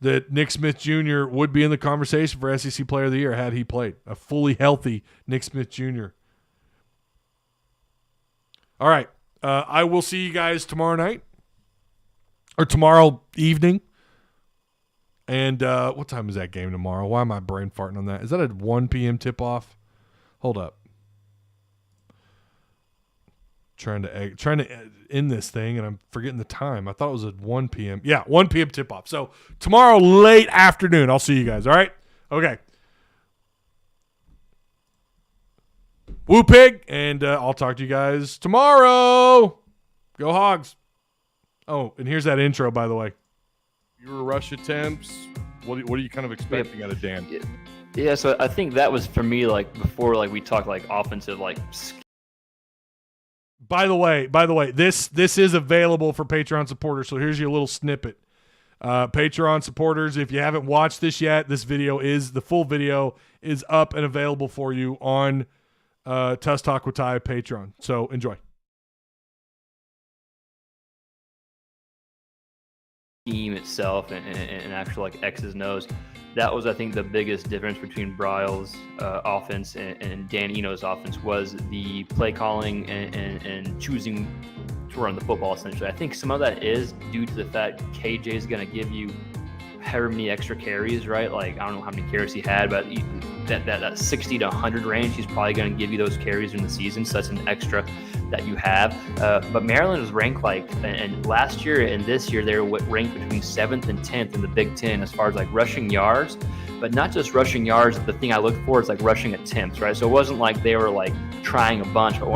that Nick Smith Jr. would be in the conversation for SEC Player of the Year had he played. A fully healthy Nick Smith Jr. All right. I will see you guys tomorrow night or tomorrow evening. And what time is that game tomorrow? Why am I brain farting on that? Is that a 1 p.m. tip-off? Hold up. Trying to end this thing, and I'm forgetting the time. I thought it was at 1 p.m. Yeah, 1 p.m. tip-off. So tomorrow late afternoon, I'll see you guys. All right? Okay. Woo pig, and I'll talk to you guys tomorrow. Go Hogs. Oh, and here's that intro, by the way. Your rush attempts. What are you kind of expecting out of Dan? Yeah, so I think that was for me, like before, like we talked like offensive, like. By the way, this is available for Patreon supporters. So here's your little snippet. Patreon supporters, if you haven't watched this yet, the full video is up and available for you on Tuss Talk with Ty Patreon. So enjoy. Team itself and actual like X's and O's. That was, I think, the biggest difference between Bryle's offense and Dan Eno's offense was the play calling and choosing to run the football, essentially. I think some of that is due to the fact KJ is going to give you however many extra carries, right? Like, I don't know how many carries he had, but that 60 to 100 range, he's probably going to give you those carries in the season, so that's an extra that you have. But Maryland was ranked and last year and this year, they were ranked between 7th and 10th in the Big Ten as far as like rushing yards, but not just rushing yards. The thing I looked for is like rushing attempts, right? So it wasn't like they were like trying a bunch or